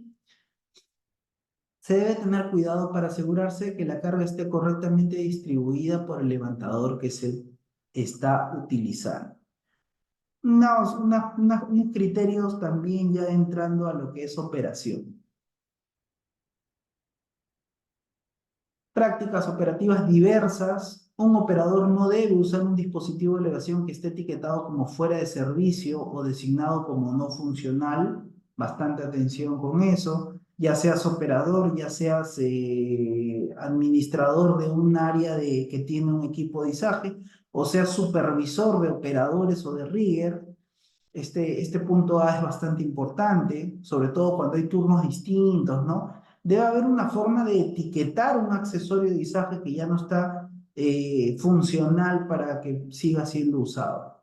Se debe tener cuidado para asegurarse que la carga esté correctamente distribuida por el levantador que se está utilizando. Unos criterios también ya entrando a lo que es operación. Prácticas operativas diversas. Un operador no debe usar un dispositivo de elevación que esté etiquetado como fuera de servicio o designado como no funcional. Bastante atención con eso. Ya seas operador, ya seas administrador de un área que tiene un equipo de izaje, o seas supervisor de operadores o de rigger. Este punto A es bastante importante, sobre todo cuando hay turnos distintos, ¿no? Debe haber una forma de etiquetar un accesorio de izaje que ya no está funcional para que siga siendo usado.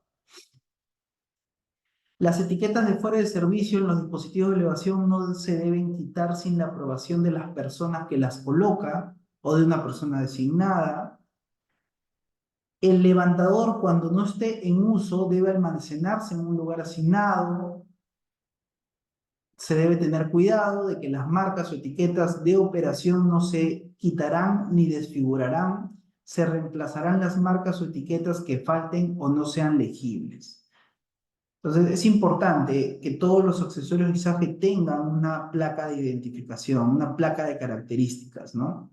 Las etiquetas de fuera de servicio en los dispositivos de elevación no se deben quitar sin la aprobación de las personas que las coloca o de una persona designada. El levantador, cuando no esté en uso, debe almacenarse en un lugar asignado. Se debe tener cuidado de que las marcas o etiquetas de operación no se quitarán ni desfigurarán. Se reemplazarán las marcas o etiquetas que falten o no sean legibles. Entonces, es importante que todos los accesorios de izaje tengan una placa de identificación, una placa de características, ¿no?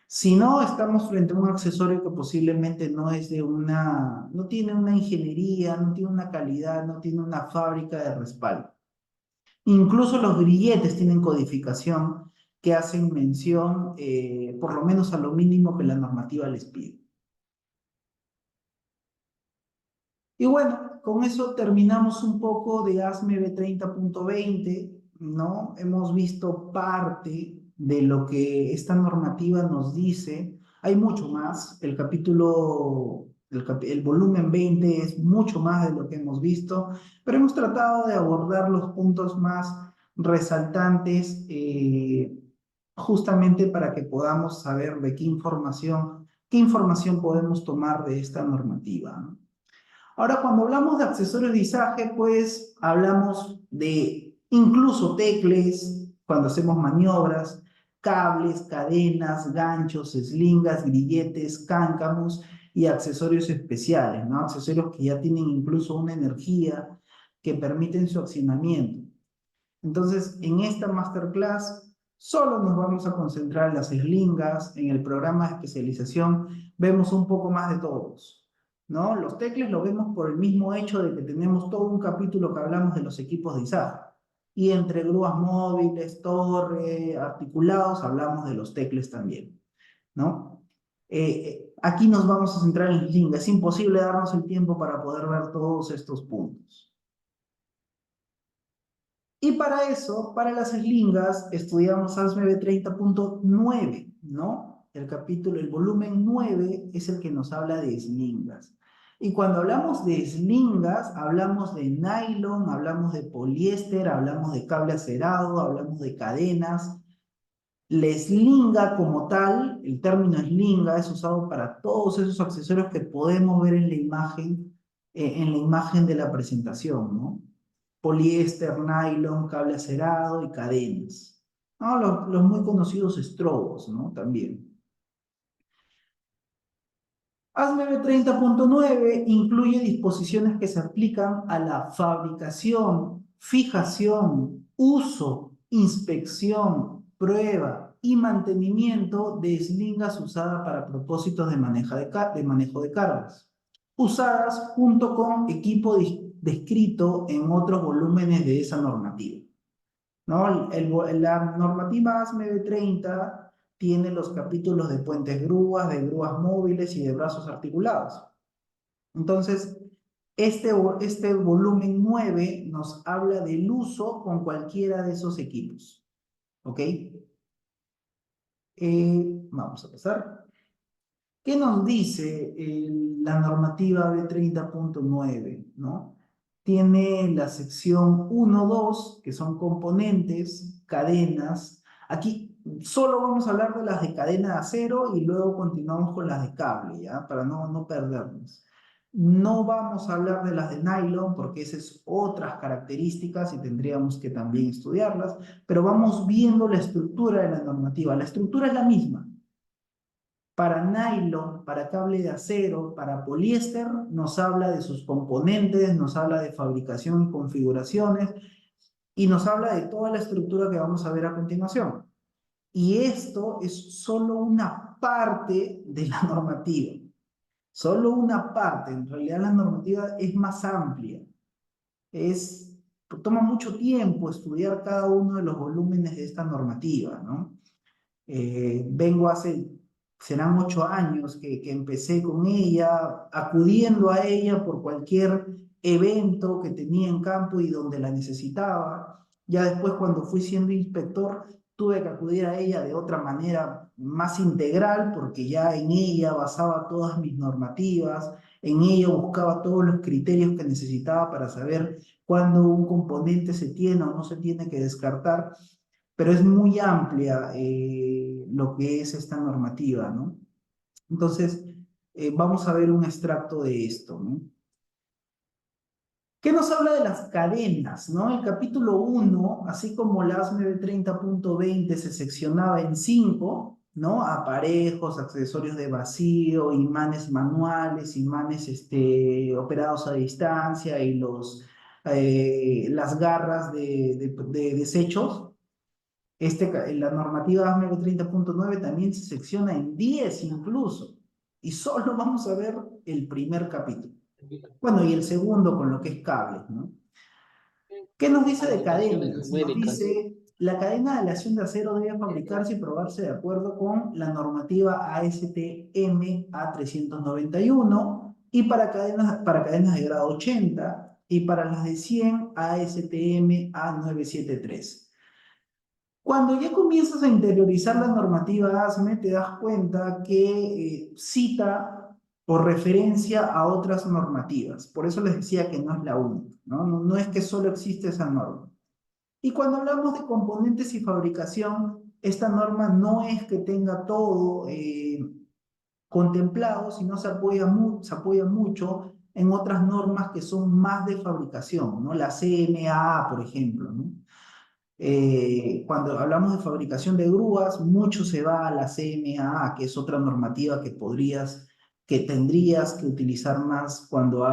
Si no, estamos frente a un accesorio que posiblemente no es no tiene una ingeniería, no tiene una calidad, no tiene una fábrica de respaldo. Incluso los grilletes tienen codificación que hacen mención, por lo menos a lo mínimo que la normativa les pide. Y bueno, con eso terminamos un poco de ASME B30.20, ¿no? Hemos visto parte de lo que esta normativa nos dice. Hay mucho más. El volumen 20 es mucho más de lo que hemos visto, pero hemos tratado de abordar los puntos más resaltantes, justamente para que podamos saber de qué información podemos tomar de esta normativa, ¿no? Ahora, cuando hablamos de accesorios de izaje, pues hablamos de incluso tecles, cuando hacemos maniobras, cables, cadenas, ganchos, eslingas, grilletes, cáncamos y accesorios especiales, ¿no? Accesorios que ya tienen incluso una energía que permiten su accionamiento. Entonces, en esta masterclass solo nos vamos a concentrar en las eslingas. En el programa de especialización vemos un poco más de todos, ¿no? Los tecles lo vemos por el mismo hecho de que tenemos todo un capítulo que hablamos de los equipos de izaje. Y entre grúas móviles, torre, articulados, hablamos de los tecles también, ¿no? Aquí nos vamos a centrar en eslingas. Es imposible darnos el tiempo para poder ver todos estos puntos. Y para eso, para las eslingas, estudiamos ASME B30.9, ¿no? El volumen 9 es el que nos habla de eslingas. Y cuando hablamos de eslingas, hablamos de nylon, hablamos de poliéster, hablamos de cable acerado, hablamos de cadenas. La eslinga como tal, el término eslinga es usado para todos esos accesorios que podemos ver en la imagen de la presentación, ¿no? Poliéster, nylon, cable acerado y cadenas. ¿No? Los muy conocidos estrobos, ¿no? También. ASME B30.9 incluye disposiciones que se aplican a la fabricación, fijación, uso, inspección, prueba y mantenimiento de eslingas usadas para propósitos de manejo de cargas, usadas junto con equipo descrito en otros volúmenes de esa normativa, ¿no? La normativa ASME B30 tiene los capítulos de puentes grúas, de grúas móviles y de brazos articulados. Entonces, este volumen 9 nos habla del uso con cualquiera de esos equipos. ¿Ok? Vamos a pasar. ¿Qué nos dice la normativa B30.9? ¿No? Tiene la sección 1, 2, que son componentes, cadenas. Aquí solo vamos a hablar de las de cadena de acero y luego continuamos con las de cable, ¿ya? Para no perdernos. No vamos a hablar de las de nylon porque esas son otras características y tendríamos que también estudiarlas, pero vamos viendo la estructura de la normativa. La estructura es la misma. Para nylon, para cable de acero, para poliéster, nos habla de sus componentes, nos habla de fabricación y configuraciones y nos habla de toda la estructura que vamos a ver a continuación. Y esto es solo una parte de la normativa, solo una parte. En realidad la normativa es más amplia, es, toma mucho tiempo estudiar cada uno de los volúmenes de esta normativa, ¿no? Vengo hace, serán 8 años que empecé con ella, acudiendo a ella por cualquier evento que tenía en campo y donde la necesitaba. Ya después, cuando fui siendo inspector, tuve que acudir a ella de otra manera más integral, porque ya en ella basaba todas mis normativas, en ella buscaba todos los criterios que necesitaba para saber cuándo un componente se tiene o no se tiene que descartar, pero es muy amplia lo que es esta normativa, ¿no? Entonces, vamos a ver un extracto de esto, ¿no? ¿Qué nos habla de las cadenas, ¿no? El capítulo 1, así como la ASME 30.20 se seccionaba en 5, ¿no? Aparejos, accesorios de vacío, imanes manuales, imanes operados a distancia y las garras de desechos. La normativa ASME 30.9 también se secciona en 10 incluso, y solo vamos a ver el primer capítulo. Bueno, y el segundo con lo que es cables, ¿no? ¿Qué nos dice de Aplicaciones cadenas? Nos numéricas. dice, la cadena de aleación de acero debe fabricarse y probarse de acuerdo con la normativa ASTM A391 y para cadenas de grado 80 y para las de 100 ASTM A973. Cuando ya comienzas a interiorizar la normativa ASME, te das cuenta que cita por referencia a otras normativas. Por eso les decía que no es la única, ¿no? No es que solo existe esa norma. Y cuando hablamos de componentes y fabricación, esta norma no es que tenga todo contemplado, sino se apoya mucho en otras normas que son más de fabricación, ¿no? La CMA, por ejemplo, ¿no? Cuando hablamos de fabricación de grúas, mucho se va a la CMA, que es otra normativa que tendrías que utilizar más cuando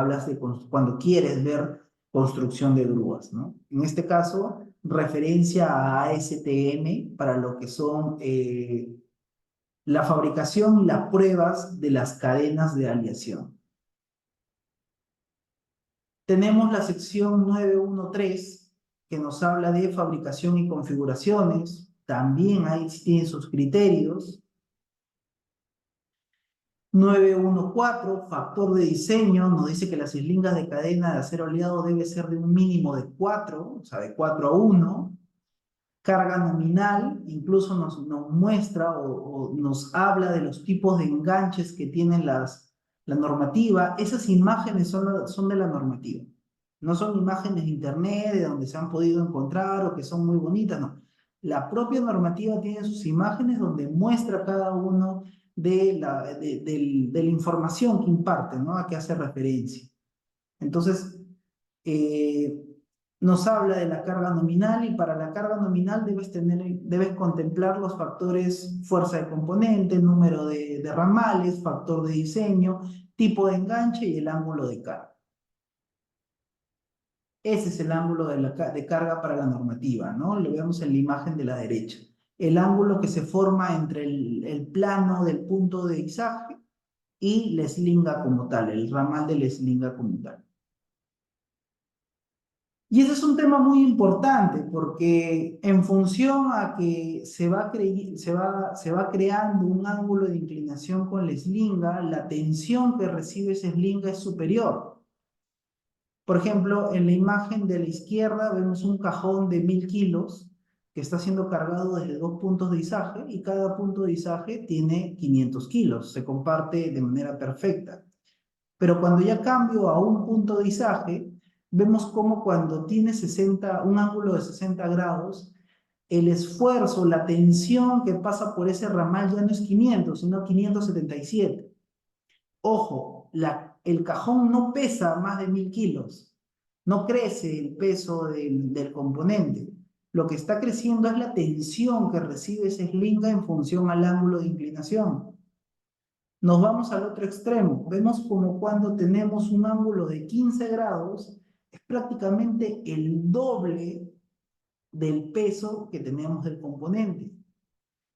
cuando quieres ver construcción de grúas, ¿no? En este caso, referencia a ASTM para lo que son la fabricación y las pruebas de las cadenas de aleación. Tenemos la sección 913 que nos habla de fabricación y configuraciones. También ahí tienen sus criterios. 914, factor de diseño, nos dice que las islingas de cadena de acero oleado debe ser de un mínimo de 4, o sea, de 4:1. Carga nominal, incluso nos muestra o nos habla de los tipos de enganches que tienen la normativa. Esas imágenes son de la normativa. No son imágenes de internet de donde se han podido encontrar o que son muy bonitas, no. La propia normativa tiene sus imágenes donde muestra cada uno de la información que imparte, ¿no? A qué hace referencia. Entonces, eh, nos habla de la carga nominal y para la carga nominal debes contemplar los factores fuerza de componente, número de ramales, factor de diseño, tipo de enganche y el ángulo de carga. Ese es el ángulo de carga para la normativa, ¿no? Lo vemos en la imagen de la derecha. El ángulo que se forma entre el plano del punto de izaje y la eslinga como tal, el ramal de la eslinga como tal. Y ese es un tema muy importante porque en función a que se va creando un ángulo de inclinación con la eslinga, la tensión que recibe esa eslinga es superior. Por ejemplo, en la imagen de la izquierda vemos un cajón de 1000 kilos que está siendo cargado desde dos puntos de izaje y cada punto de izaje tiene 500 kilos, se comparte de manera perfecta. Pero cuando ya cambio a un punto de izaje, vemos como cuando tiene un ángulo de 60 grados, el esfuerzo, la tensión que pasa por ese ramal ya no es 500, sino 577. Ojo, el cajón no pesa más de 1000 kilos, no crece el peso del componente. Lo que está creciendo es la tensión que recibe ese slinga en función al ángulo de inclinación. Nos vamos al otro extremo. Vemos como cuando tenemos un ángulo de 15 grados, es prácticamente el doble del peso que tenemos del componente.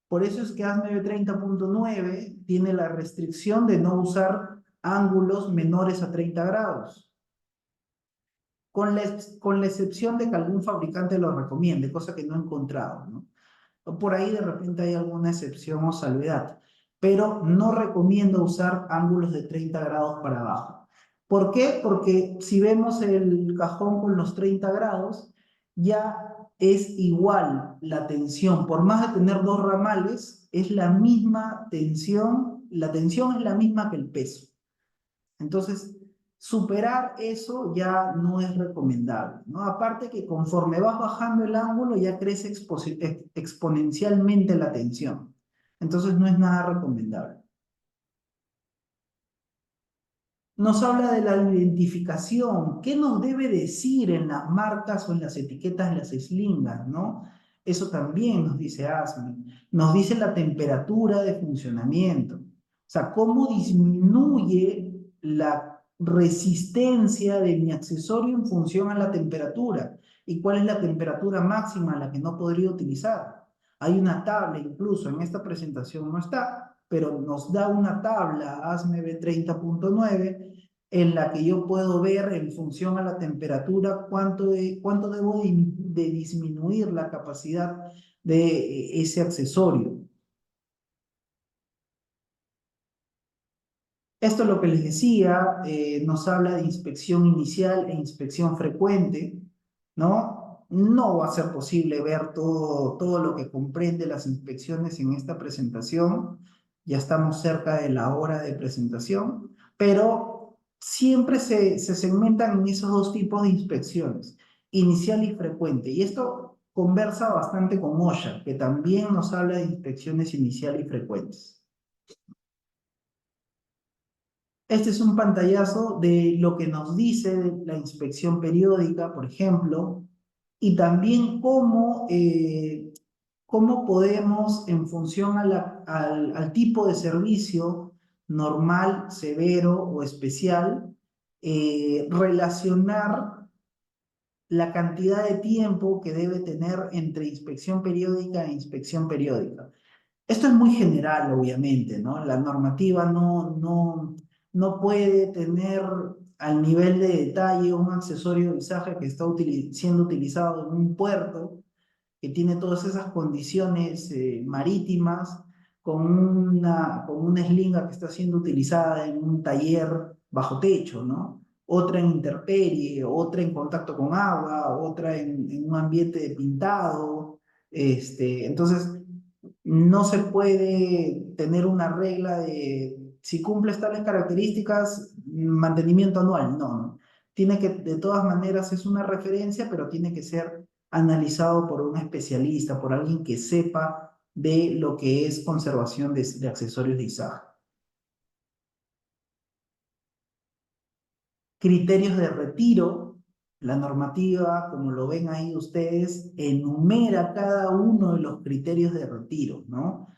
Por eso es que ASME 30.9 tiene la restricción de no usar ángulos menores a 30 grados, con la excepción de que algún fabricante lo recomiende, cosa que no he encontrado, ¿no? Por ahí de repente hay alguna excepción o salvedad, pero no recomiendo usar ángulos de 30 grados para abajo. ¿Por qué? Porque si vemos el cajón con los 30 grados, ya es igual la tensión. Por más de tener dos ramales, es la misma tensión, la tensión es la misma que el peso. Entonces, superar eso ya no es recomendable, ¿no? Aparte que conforme vas bajando el ángulo ya crece exponencialmente la tensión. Entonces no es nada recomendable. Nos habla de la identificación. ¿Qué nos debe decir en las marcas o en las etiquetas de las slingas, ¿no? Eso también nos dice ASME. Nos dice la temperatura de funcionamiento. O sea, cómo disminuye la resistencia de mi accesorio en función a la temperatura y cuál es la temperatura máxima a la que no podría utilizar. Hay una tabla, incluso en esta presentación no está, pero nos da una tabla ASME B30.9 en la que yo puedo ver en función a la temperatura cuánto debo de disminuir la capacidad de ese accesorio. Esto es lo que les decía, nos habla de inspección inicial e inspección frecuente, ¿no? No va a ser posible ver todo lo que comprende las inspecciones en esta presentación, ya estamos cerca de la hora de presentación, pero siempre se segmentan en esos dos tipos de inspecciones, inicial y frecuente, y esto conversa bastante con OSHA, que también nos habla de inspecciones inicial y frecuentes. Este es un pantallazo de lo que nos dice la inspección periódica, por ejemplo, y también cómo podemos, en función al tipo de servicio normal, severo o especial, relacionar la cantidad de tiempo que debe tener entre inspección periódica e inspección periódica. Esto es muy general, obviamente, ¿no? La normativa no puede tener al nivel de detalle un accesorio de visaje que está siendo utilizado en un puerto, que tiene todas esas condiciones marítimas, con una slinga que está siendo utilizada en un taller bajo techo, ¿no? Otra en intemperie, otra en contacto con agua, otra en un ambiente de pintado. Entonces, no se puede tener una regla de si cumples tales características, mantenimiento anual. No, no. Tiene que, de todas maneras, es una referencia, pero tiene que ser analizado por un especialista, por alguien que sepa de lo que es conservación de accesorios de izaje. Criterios de retiro. La normativa, como lo ven ahí ustedes, enumera cada uno de los criterios de retiro, ¿no?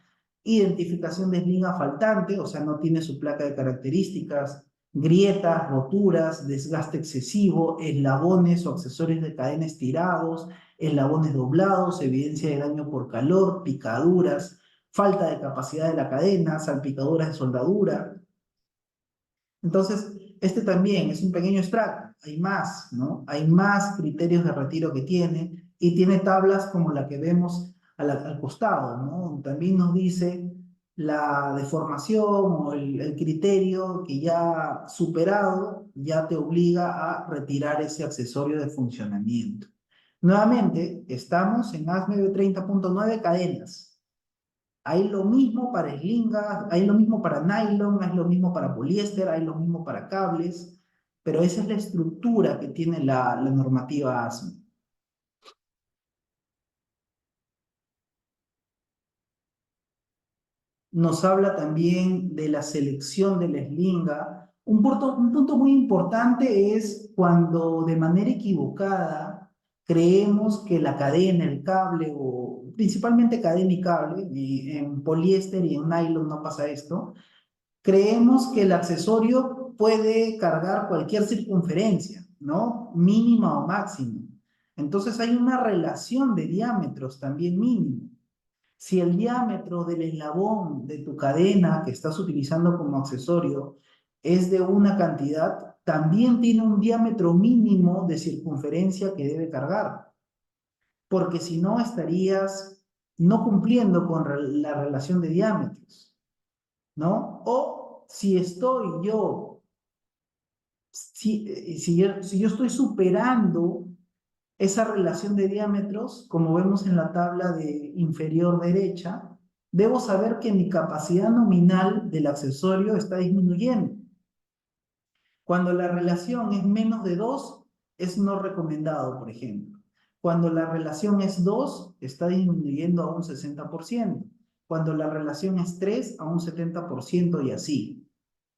Identificación de slinga faltante, o sea, no tiene su placa de características, grietas, roturas, desgaste excesivo, eslabones o accesorios de cadena estirados, eslabones doblados, evidencia de daño por calor, picaduras, falta de capacidad de la cadena, salpicaduras de soldadura. Entonces, este también es un pequeño extracto, hay más, ¿no? Hay más criterios de retiro que tiene y tiene tablas como la que vemos al costado, ¿no? También nos dice la deformación o el criterio que ya superado ya te obliga a retirar ese accesorio de funcionamiento. Nuevamente, estamos en ASME 30.9 cadenas. Hay lo mismo para eslingas, hay lo mismo para nylon, hay lo mismo para poliéster, hay lo mismo para cables, pero esa es la estructura que tiene la normativa ASME. Nos habla también de la selección de la eslinga. Un punto muy importante es cuando de manera equivocada creemos que la cadena, el cable, o principalmente cadena y cable, y en poliéster y en nylon no pasa esto, creemos que el accesorio puede cargar cualquier circunferencia, ¿no? Mínima o máxima. Entonces hay una relación de diámetros también mínimo. Si el diámetro del eslabón de tu cadena que estás utilizando como accesorio es de una cantidad, también tiene un diámetro mínimo de circunferencia que debe cargar, porque si no estarías no cumpliendo con la relación de diámetros, ¿no? O si estoy yo, si yo estoy superando esa relación de diámetros, como vemos en la tabla de inferior derecha, debo saber que mi capacidad nominal del accesorio está disminuyendo. Cuando la relación es menos de 2, es no recomendado, por ejemplo. Cuando la relación es 2, está disminuyendo a un 60%. Cuando la relación es 3, a un 70% y así.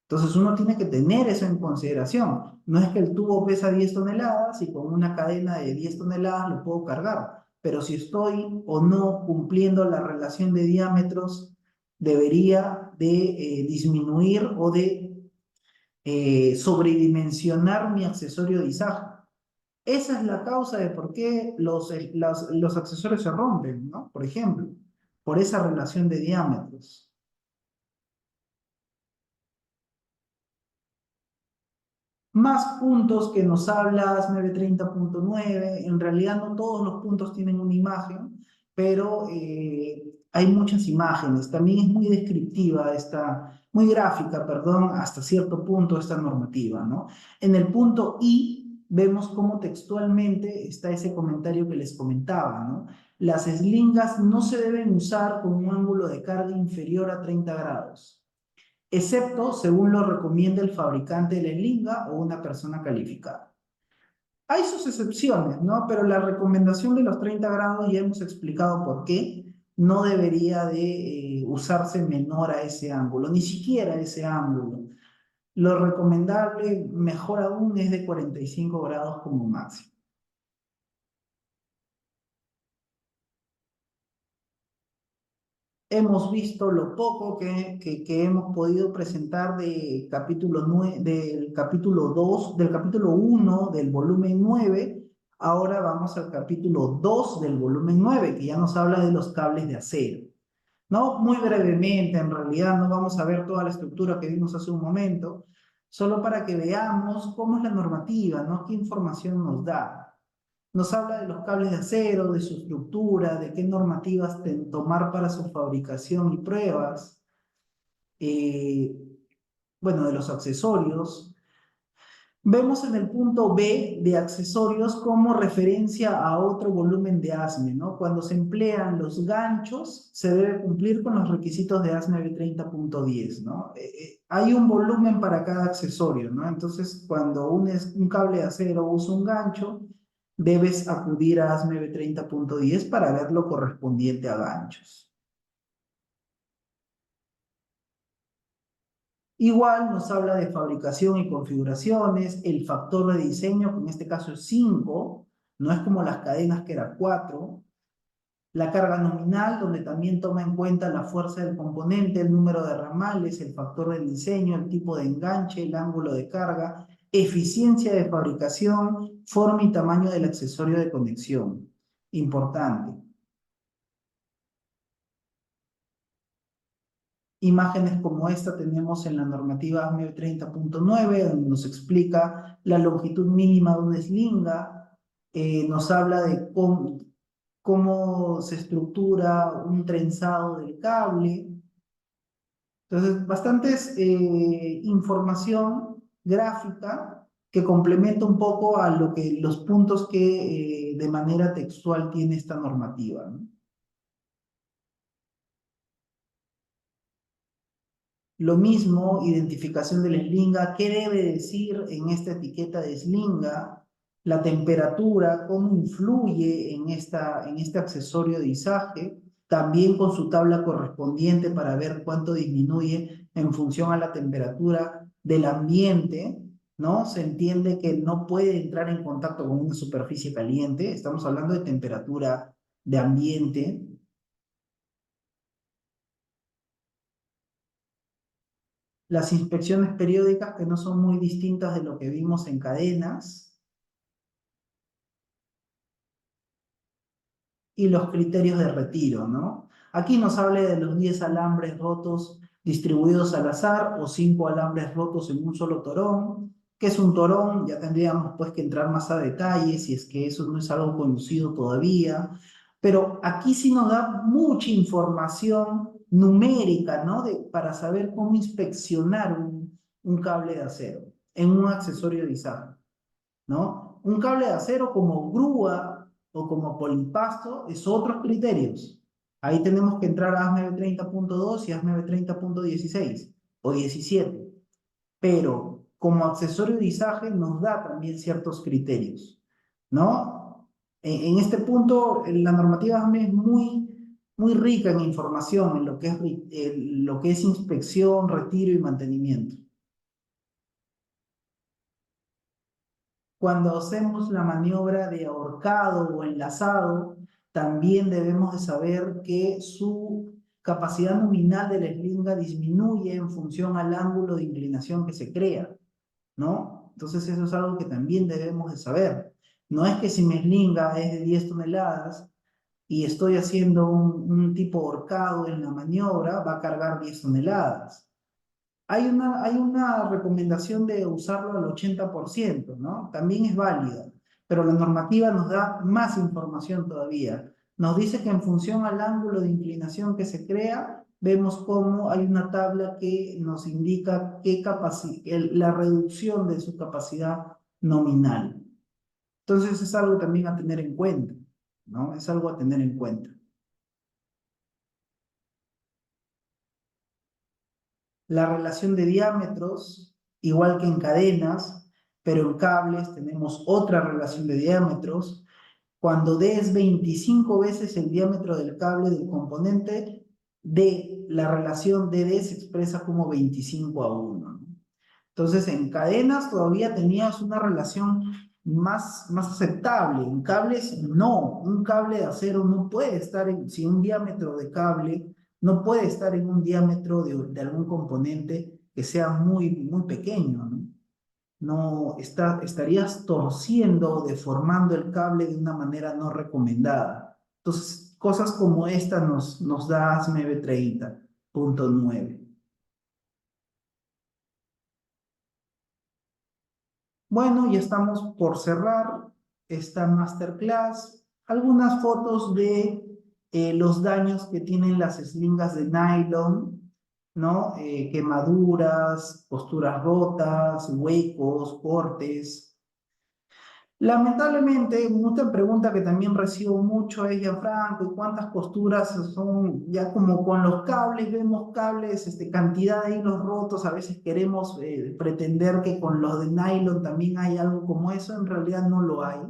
Entonces uno tiene que tener eso en consideración. No es que el tubo pesa 10 toneladas y con una cadena de 10 toneladas lo puedo cargar, pero si estoy o no cumpliendo la relación de diámetros, debería de disminuir o de sobredimensionar mi accesorio de izaje. Esa es la causa de por qué los accesorios se rompen, ¿no? Por ejemplo, por esa relación de diámetros. Más puntos que nos hablas, 930.9. En realidad no todos los puntos tienen una imagen, pero hay muchas imágenes. También es muy descriptiva muy gráfica, perdón, hasta cierto punto esta normativa, ¿no? En el punto I vemos cómo textualmente está ese comentario que les comentaba, ¿no? Las eslingas no se deben usar con un ángulo de carga inferior a 30 grados, excepto según lo recomienda el fabricante de la eslinga o una persona calificada. Hay sus excepciones, ¿no? Pero la recomendación de los 30 grados ya hemos explicado por qué no debería de usarse menor a ese ángulo, ni siquiera ese ángulo. Lo recomendable, mejor aún, es de 45 grados como máximo. Hemos visto lo poco que hemos podido presentar del capítulo 2, del capítulo 1 del volumen 9. Ahora vamos al capítulo 2 del volumen 9, que ya nos habla de los cables de acero. ¿No? Muy brevemente, en realidad no vamos a ver toda la estructura que vimos hace un momento, solo para que veamos cómo es la normativa, ¿no? ¿Qué información nos da? Nos habla de los cables de acero, de su estructura, de qué normativas tomar para su fabricación y pruebas, eh, bueno, de los accesorios. Vemos en el punto B de accesorios como referencia a otro volumen de ASME, ¿no? Cuando se emplean los ganchos, se debe cumplir con los requisitos de ASME B30.10, ¿no? Hay un volumen para cada accesorio, ¿no? Entonces, cuando un cable de acero usa un gancho, debes acudir a ASME B30.10 para ver lo correspondiente a ganchos. Igual nos habla de fabricación y configuraciones, el factor de diseño, que en este caso es 5, no es como las cadenas que era 4. La carga nominal, donde también toma en cuenta la fuerza del componente, el número de ramales, el factor de diseño, el tipo de enganche, el ángulo de carga, eficiencia de fabricación, forma y tamaño del accesorio de conexión. Importante. Imágenes como esta tenemos en la normativa 930.9, donde nos explica la longitud mínima de una eslinga, nos habla de cómo se estructura un trenzado del cable. Entonces, bastantes información gráfica que complementa un poco a lo que, los puntos que de manera textual tiene esta normativa, ¿no? Lo mismo, identificación del eslinga, qué debe decir en esta etiqueta de eslinga, la temperatura, cómo influye en este accesorio de izaje, también con su tabla correspondiente para ver cuánto disminuye en función a la temperatura del ambiente, ¿no? Se entiende que no puede entrar en contacto con una superficie caliente, estamos hablando de temperatura de ambiente. Las inspecciones periódicas que no son muy distintas de lo que vimos en cadenas y los criterios de retiro, ¿no? Aquí nos habla de los 10 alambres rotos distribuidos al azar o 5 alambres rotos en un solo torón. ¿Qué es un torón? Ya tendríamos pues que entrar más a detalle si es que eso no es algo conocido todavía. Pero aquí sí nos da mucha información numérica, ¿no? Para saber cómo inspeccionar un cable de acero en un accesorio de izaje, ¿no? Un cable de acero como grúa o como polipasto es otros criterios. Ahí tenemos que entrar a ASME 30.2 y ASME 30.16 o 17. Pero como accesorio de izaje nos da también ciertos criterios, ¿no? En este punto, la normativa ASME es muy rica en información en lo que es inspección, retiro y mantenimiento. Cuando hacemos la maniobra de ahorcado o enlazado, también debemos de saber que su capacidad nominal de la eslinga disminuye en función al ángulo de inclinación que se crea, ¿no? Entonces eso es algo que también debemos de saber. No es que si mi eslinga es de 10 toneladas y estoy haciendo un tipo ahorcado en la maniobra, va a cargar 10 toneladas. Hay una recomendación de usarlo al 80%, ¿no? También es válida, pero la normativa nos da más información todavía. Nos dice que en función al ángulo de inclinación que se crea, vemos cómo hay una tabla que nos indica la reducción de su capacidad nominal. Entonces es algo también a tener en cuenta, ¿no? Es algo a tener en cuenta. La relación de diámetros, igual que en cadenas, pero en cables tenemos otra relación de diámetros. Cuando D es 25 veces el diámetro del cable del componente, D, la relación de D se expresa como 25:1, ¿no? Entonces, en cadenas todavía tenías una relación más aceptable. En cables, no. Un cable de acero no puede estar si un diámetro de cable no puede estar en un diámetro de algún componente que sea muy pequeño, ¿no? Estarías torciendo o deformando el cable de una manera no recomendada. Entonces, cosas como esta nos da ASME 30.9. Bueno, ya estamos por cerrar esta masterclass. Algunas fotos de los daños que tienen las eslingas de nylon, ¿no? Quemaduras, costuras rotas, huecos, cortes. Lamentablemente, mucha pregunta que también recibo mucho es, Gianfranco, ¿y cuántas costuras son? Ya como con los cables, vemos cables, cantidad de hilos rotos, a veces queremos pretender que con los de nylon también hay algo como eso, en realidad no lo hay.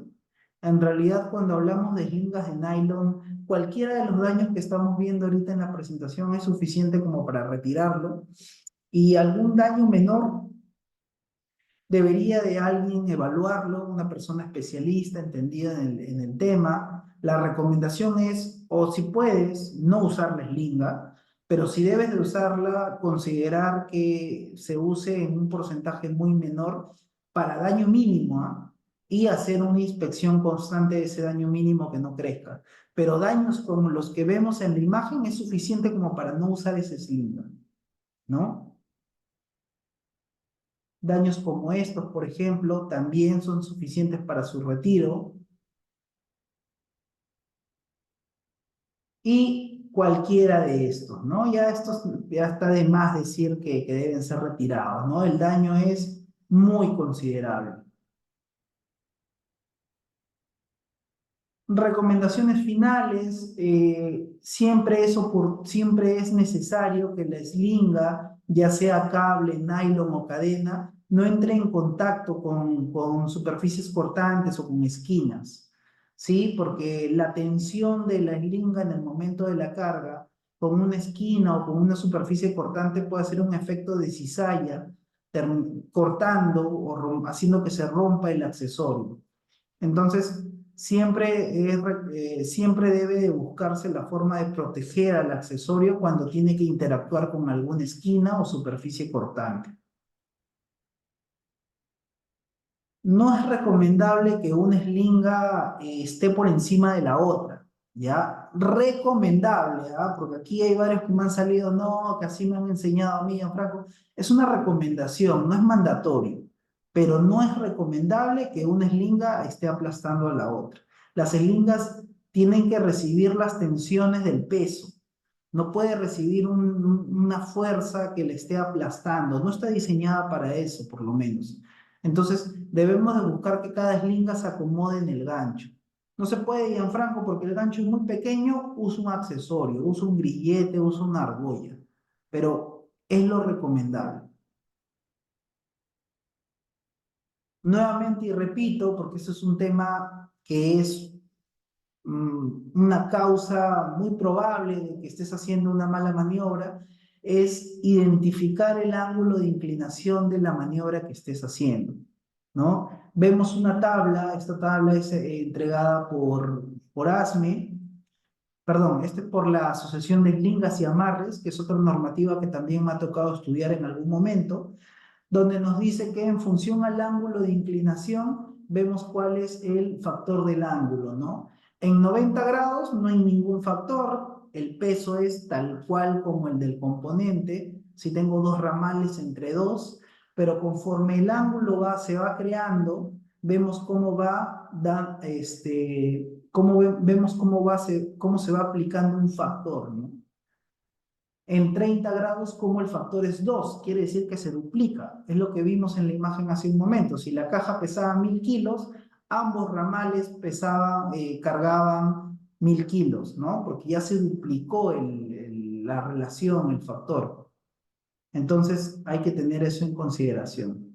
En realidad, cuando hablamos de lingas de nylon, cualquiera de los daños que estamos viendo ahorita en la presentación es suficiente como para retirarlo, y algún daño menor debería de alguien evaluarlo, una persona especialista, entendida en el tema. La recomendación es, o si puedes, no usar la eslinga, pero si debes de usarla, considerar que se use en un porcentaje muy menor para daño mínimo, ¿ah? Y hacer una inspección constante de ese daño mínimo que no crezca. Pero daños como los que vemos en la imagen es suficiente como para no usar esa eslinga, ¿no? Daños como estos, por ejemplo, también son suficientes para su retiro, y cualquiera de estos, ¿no? Ya estos ya está de más decir que deben ser retirados, ¿no? El daño es muy considerable. Recomendaciones finales, siempre es necesario que la eslinga, ya sea cable, nylon o cadena, no entre en contacto con superficies cortantes o con esquinas, ¿sí? Porque la tensión de la eslinga en el momento de la carga con una esquina o con una superficie cortante puede hacer un efecto de cizalla, cortando o haciendo que se rompa el accesorio. Entonces, siempre debe de buscarse la forma de proteger al accesorio cuando tiene que interactuar con alguna esquina o superficie cortante. No es recomendable que una eslinga esté por encima de la otra, ¿ya? Recomendable, ¿ah? Porque aquí hay varios que me han salido, no, que así me han enseñado a mí, a Franco. Es una recomendación, no es mandatorio, pero no es recomendable que una eslinga esté aplastando a la otra. Las eslingas tienen que recibir las tensiones del peso. No puede recibir una fuerza que le esté aplastando. No está diseñada para eso, por lo menos. Entonces, debemos de buscar que cada eslinga se acomode en el gancho. No se puede, Gianfranco, porque el gancho es muy pequeño, usa un accesorio, usa un grillete, usa una argolla, pero es lo recomendable. Nuevamente, y repito, porque eso es un tema que es una causa muy probable de que estés haciendo una mala maniobra, es identificar el ángulo de inclinación de la maniobra que estés haciendo, ¿no? Vemos una tabla, esta tabla es entregada por ASME, perdón, este por la Asociación de Lingas y Amarres, que es otra normativa que también me ha tocado estudiar en algún momento, donde nos dice que en función al ángulo de inclinación vemos cuál es el factor del ángulo, ¿no? En 90 grados no hay ningún factor, el peso es tal cual como el del componente, si tengo dos ramales entre dos, pero conforme el ángulo se va creando, vemos cómo vemos cómo se va aplicando un factor, ¿no? En 30 grados como el factor es 2, quiere decir que se duplica. Es lo que vimos en la imagen hace un momento. Si la caja pesaba 1000 kilos, ambos ramales cargaban 1000 kilos, ¿no? Porque ya se duplicó la relación, el factor. Entonces hay que tener eso en consideración.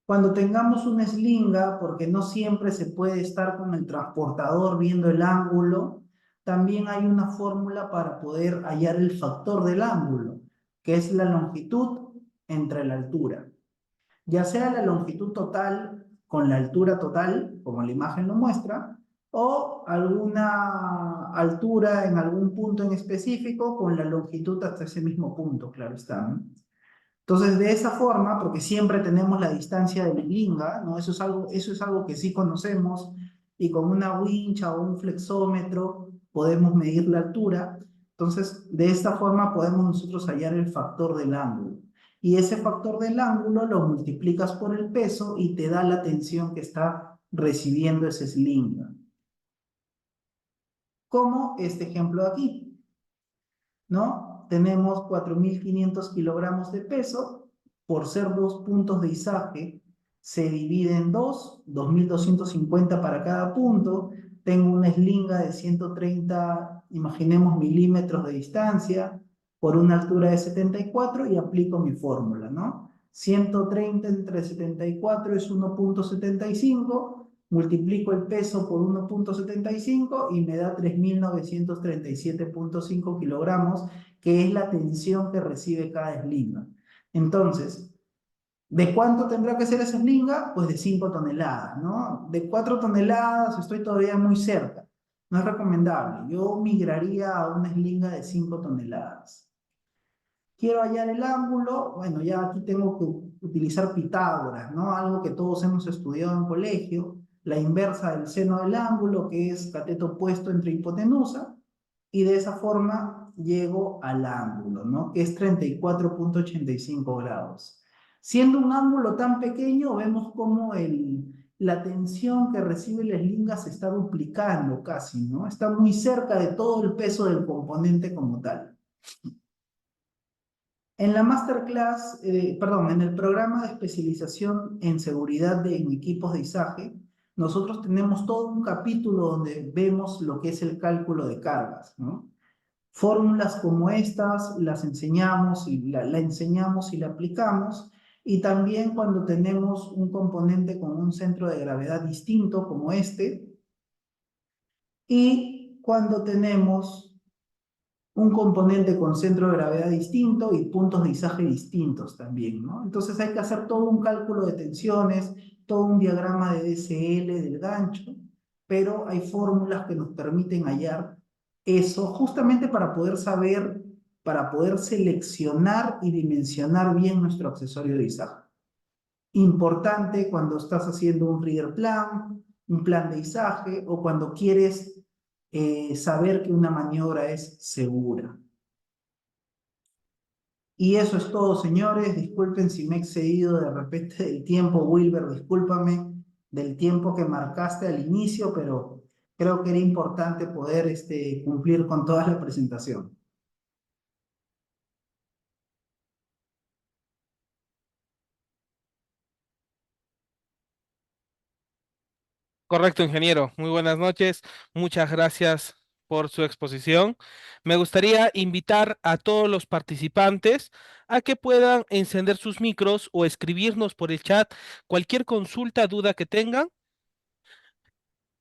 Cuando tengamos una eslinga, porque no siempre se puede estar con el transportador viendo el ángulo, también hay una fórmula para poder hallar el factor del ángulo, que es la longitud entre la altura. Ya sea la longitud total con la altura total, como la imagen lo muestra, o alguna altura en algún punto en específico con la longitud hasta ese mismo punto, claro está, ¿no? Entonces, de esa forma, porque siempre tenemos la distancia de la eslinga, ¿no? Eso es algo que sí conocemos, y con una wincha o un flexómetro podemos medir la altura. Entonces, de esta forma podemos nosotros hallar el factor del ángulo. Y ese factor del ángulo lo multiplicas por el peso y te da la tensión que está recibiendo esa eslinga. Como este ejemplo de aquí, ¿no? Tenemos 4.500 kilogramos de peso, por ser dos puntos de izaje, se divide en dos, 2.250 para cada punto. Tengo una eslinga de 130, imaginemos, milímetros de distancia, por una altura de 74 y aplico mi fórmula, ¿no? 130 entre 74 es 1,75, multiplico el peso por 1,75 y me da 3.937,5 kilogramos, que es la tensión que recibe cada eslinga. Entonces, ¿de cuánto tendrá que ser esa eslinga? Pues de 5 toneladas, ¿no? De 4 toneladas estoy todavía muy cerca. No es recomendable. Yo migraría a una eslinga de 5 toneladas. Quiero hallar el ángulo, bueno, ya aquí tengo que utilizar Pitágoras, ¿no? Algo que todos hemos estudiado en colegio, la inversa del seno del ángulo, que es cateto opuesto entre hipotenusa, y de esa forma llego al ángulo, ¿no? Que es 34,85 grados. Siendo un ángulo tan pequeño, vemos cómo la tensión que recibe la eslinga se está duplicando casi, ¿no? Está muy cerca de todo el peso del componente como tal. En la masterclass, perdón, en el programa de especialización en seguridad en equipos de izaje, nosotros tenemos todo un capítulo donde vemos lo que es el cálculo de cargas, ¿no? Fórmulas como estas las enseñamos y la enseñamos y la aplicamos. Y también cuando tenemos un componente con un centro de gravedad distinto como este, y cuando tenemos un componente con centro de gravedad distinto y puntos de izaje distintos también, ¿no? Entonces hay que hacer todo un cálculo de tensiones, todo un diagrama de DSL del gancho, pero hay fórmulas que nos permiten hallar eso justamente para poder saber, para poder seleccionar y dimensionar bien nuestro accesorio de izaje. Importante cuando estás haciendo un rigger plan, un plan de izaje o cuando quieres saber que una maniobra es segura. Y eso es todo, señores. Disculpen si me he excedido de repente del tiempo, Wilber, discúlpame del tiempo que marcaste al inicio, pero creo que era importante poder cumplir con toda la presentación. Correcto, ingeniero. Muy buenas noches. Muchas gracias por su exposición. Me gustaría invitar a todos los participantes a que puedan encender sus micros o escribirnos por el chat cualquier consulta, duda que tengan.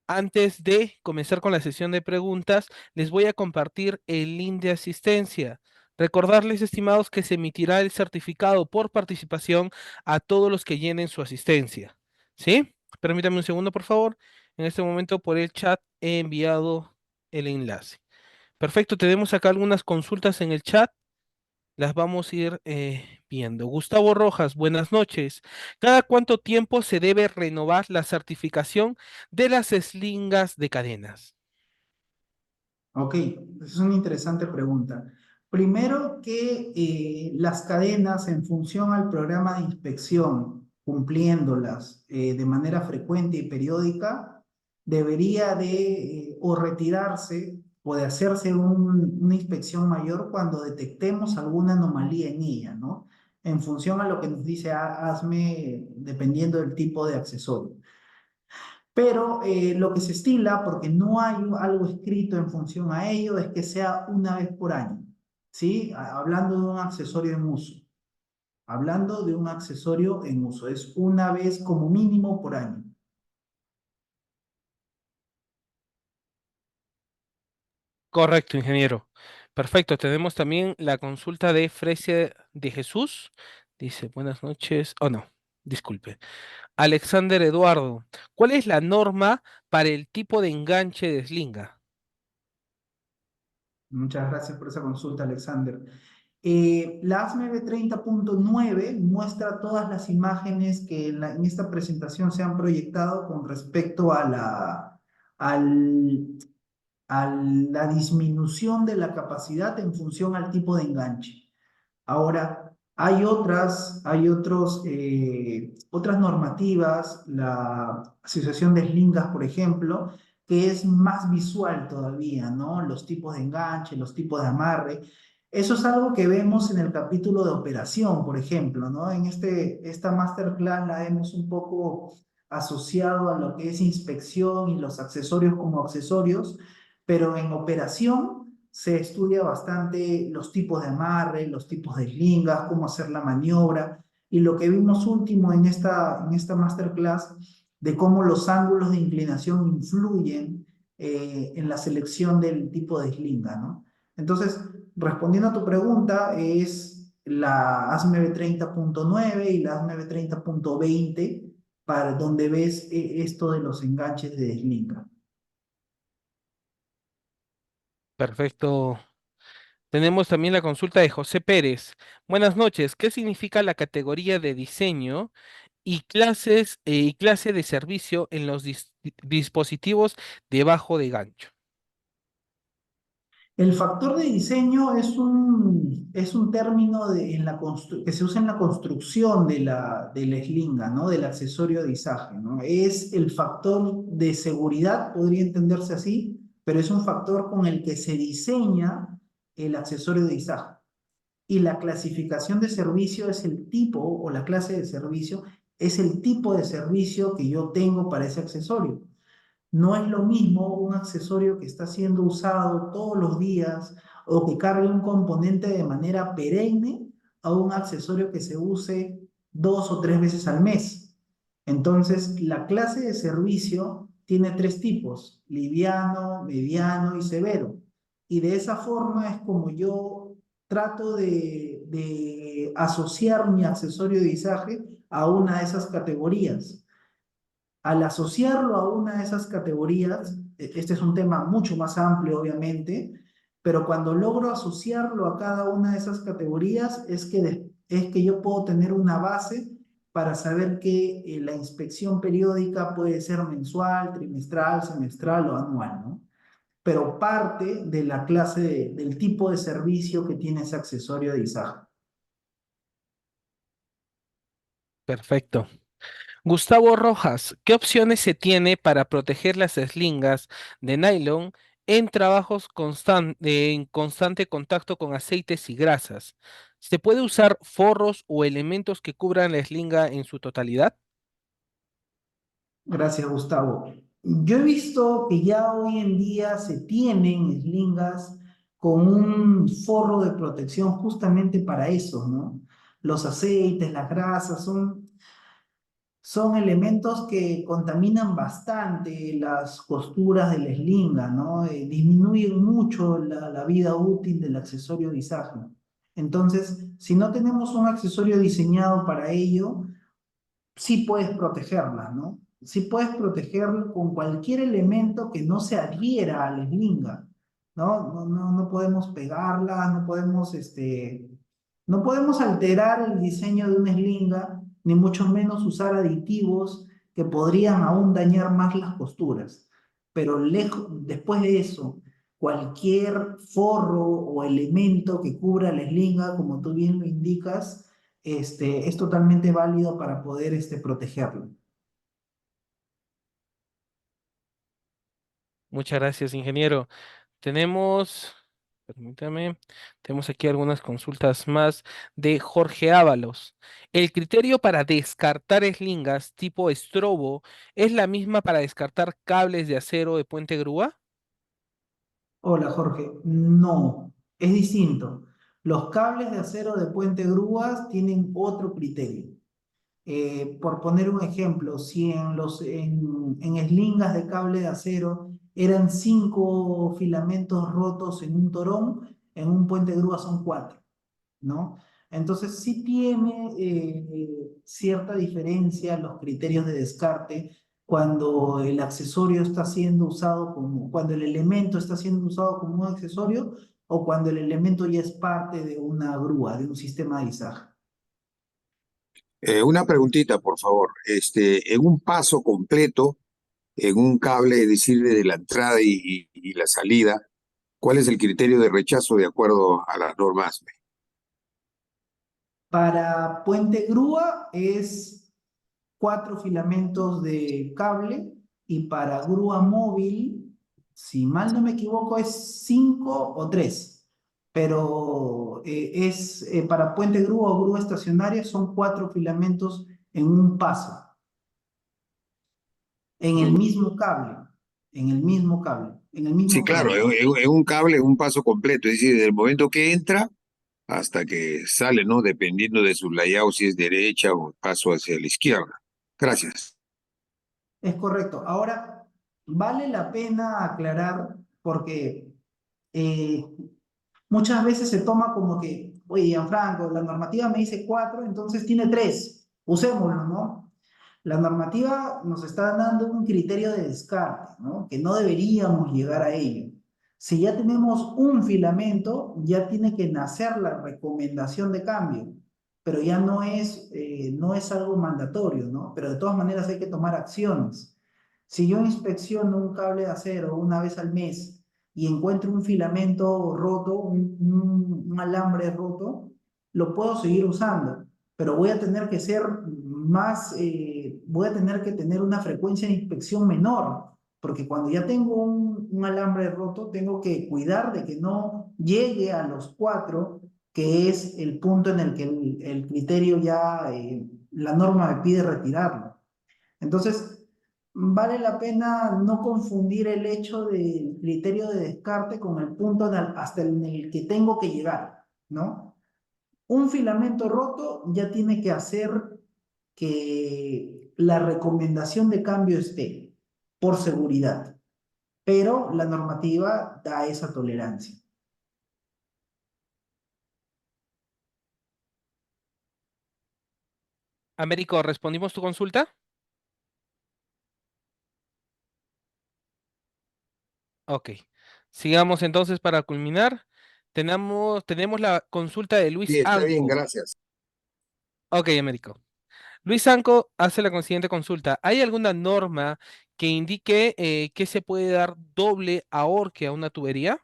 Antes de comenzar con la sesión de preguntas, les voy a compartir el link de asistencia. Recordarles, estimados, que se emitirá el certificado por participación a todos los que llenen su asistencia. ¿Sí? Permítame un segundo, por favor. En este momento por el chat he enviado el enlace. Perfecto, tenemos acá algunas consultas en el chat. Las vamos a ir viendo. Gustavo Rojas, buenas noches. ¿Cada cuánto tiempo se debe renovar la certificación de las eslingas de cadenas? Ok, es una interesante pregunta. Primero que las cadenas en función al programa de inspección, cumpliéndolas de manera frecuente y periódica, debería de o retirarse o de hacerse una inspección mayor cuando detectemos alguna anomalía en ella, ¿no? En función a lo que nos dice ASME, dependiendo del tipo de accesorio. Pero lo que se estila, porque no hay algo escrito en función a ello, es que sea una vez por año, ¿sí? Hablando de un accesorio en uso. Hablando de un accesorio en uso. Es una vez como mínimo por año. Correcto, ingeniero. Perfecto, tenemos también la consulta de Fresia de Jesús. Dice, buenas noches. Oh, no, disculpe. Alexander Eduardo, ¿cuál es la norma para el tipo de enganche de slinga? Muchas gracias por esa consulta, Alexander. La ASME B30.9 muestra todas las imágenes que en esta presentación se han proyectado con respecto a al, a la disminución de la capacidad en función al tipo de enganche. Ahora, otras normativas, la Asociación de Slingas, por ejemplo, que es más visual todavía, ¿no? Los tipos de enganche, los tipos de amarre. Eso es algo que vemos en el capítulo de operación, por ejemplo, ¿no? Esta masterclass la hemos un poco asociado a lo que es inspección y los accesorios como accesorios, pero en operación se estudia bastante los tipos de amarre, los tipos de slingas, cómo hacer la maniobra, y lo que vimos último en esta masterclass de cómo los ángulos de inclinación influyen en la selección del tipo de slinga, ¿no? Entonces, respondiendo a tu pregunta, es la ASME 30.9 y la ASME 30.20 para donde ves esto de los enganches de slinga. Perfecto. Tenemos también la consulta de José Pérez. Buenas noches. ¿Qué significa la categoría de diseño y clases y clase de servicio en los dispositivos debajo de gancho? El factor de diseño es un término que se usa en la construcción de la eslinga, ¿no? Del accesorio de izaje, ¿no? Es el factor de seguridad, podría entenderse así, pero es un factor con el que se diseña el accesorio de izaje. y la clasificación de servicio es el tipo o la clase de servicio, es el tipo de servicio que yo tengo para ese accesorio. No es lo mismo un accesorio que está siendo usado todos los días o que cargue un componente de manera perenne a un accesorio que se use 2 o 3 veces al mes. Entonces, la clase de servicio tiene tres tipos: liviano, mediano y severo. Y de esa forma es como yo trato de asociar mi accesorio de izaje a una de esas categorías. Al asociarlo a una de esas categorías, este es un tema mucho más amplio, obviamente, pero cuando logro asociarlo a cada una de esas categorías es que yo puedo tener una base para saber que la inspección periódica puede ser mensual, trimestral, semestral o anual, ¿no? Pero parte de la clase del tipo de servicio que tiene ese accesorio de izaje. Perfecto. Gustavo Rojas, ¿qué opciones se tiene para proteger las eslingas de nylon en trabajos en constante contacto con aceites y grasas? ¿Se puede usar forros o elementos que cubran la eslinga en su totalidad? Gracias, Gustavo. Yo he visto que ya hoy en día se tienen slingas con un forro de protección justamente para eso, ¿no? Los aceites, las grasas son elementos que contaminan bastante las costuras de la slinga, ¿no? Disminuyen mucho la vida útil del accesorio de izaje. Entonces, si no tenemos un accesorio diseñado para ello, sí puedes protegerla, ¿no? Sí puedes protegerla con cualquier elemento que no se adhiera a la eslinga, ¿no? No podemos pegarla, no podemos alterar el diseño de una eslinga, ni mucho menos usar aditivos que podrían aún dañar más las costuras. Pero después de eso, cualquier forro o elemento que cubra la eslinga, como tú bien lo indicas, es totalmente válido para poder protegerlo. Muchas gracias, ingeniero. Tenemos, permítame, tenemos aquí algunas consultas más de Jorge Ábalos. ¿El criterio para descartar eslingas tipo estrobo es la misma para descartar cables de acero de puente grúa? Hola Jorge, no, es distinto. Los cables de acero de puente grúas tienen otro criterio. Por poner un ejemplo, si en eslingas de cable de acero eran 5 filamentos rotos en un torón, en un puente grúa son 4. ¿No? Entonces sí tiene cierta diferencia los criterios de descarte cuando el accesorio está siendo usado cuando el elemento está siendo usado como un accesorio o cuando el elemento ya es parte de una grúa, de un sistema de izaje. Una preguntita, por favor. En un paso completo, en un cable, es decir, de la entrada y la salida, ¿cuál es el criterio de rechazo de acuerdo a las normas? Para puente grúa es 4 filamentos de cable y para grúa móvil, si mal no me equivoco, es 5 o 3. Pero para puente grúa o grúa estacionaria son 4 filamentos en un paso, en el mismo cable, en el mismo cable, en el Sí, mismo claro, filamento. en un cable, en un paso completo, es decir, desde el momento que entra hasta que sale, ¿no? Dependiendo de su layout, si es derecha o paso hacia la izquierda. Gracias. Es correcto. Ahora, vale la pena aclarar porque eh, muchas veces se toma como que, oye, Gianfranco, la normativa me dice 4, entonces tiene 3, usémoslo, ¿no? La normativa nos está dando un criterio de descarte, ¿no? Que no deberíamos llegar a ello. Si ya tenemos un filamento, ya tiene que nacer la recomendación de cambio, pero ya no es algo mandatorio, ¿no? Pero de todas maneras hay que tomar acciones. Si yo inspecciono un cable de acero una vez al mes y encuentro un filamento roto, un alambre roto, lo puedo seguir usando, pero voy a tener que ser voy a tener que tener una frecuencia de inspección menor, porque cuando ya tengo un alambre roto, tengo que cuidar de que no llegue a los 4 que es el punto en el que el criterio ya, la norma me pide retirarlo. Entonces, vale la pena no confundir el hecho del criterio de descarte con el punto hasta en el que tengo que llegar, ¿no? Un filamento roto ya tiene que hacer que la recomendación de cambio esté por seguridad, pero la normativa da esa tolerancia. Américo, ¿respondimos tu consulta? Ok. Sigamos entonces para culminar. Tenemos la consulta de Sí, Luis está bien, Anco. gracias. Ok, Américo. Luis Anco hace la siguiente consulta. ¿Hay alguna norma que indique que se puede dar doble ahorque a una tubería?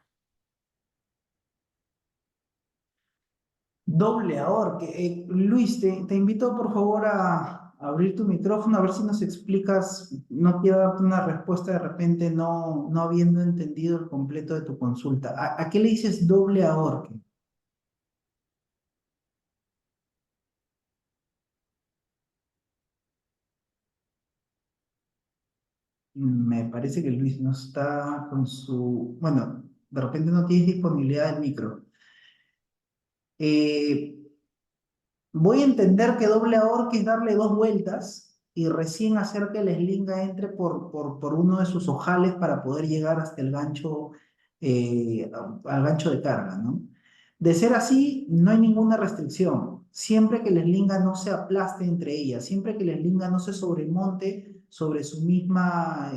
Doble ahorque. Luis, te invito por favor a abrir tu micrófono a ver si nos explicas. No quiero darte una respuesta de repente no habiendo entendido el completo de tu consulta. ¿A qué le dices doble ahorque? Me parece que Luis no está con su... Bueno, de repente no tienes disponibilidad del micro. Eh, Voy a entender que doble ahorque es darle dos vueltas y recién hacer que el eslinga entre por uno de sus ojales para poder llegar hasta el gancho, al gancho de carga, ¿no? De ser así, no hay ninguna restricción. Siempre que el eslinga no se aplaste entre ellas, siempre que el eslinga no se sobremonte sobre su misma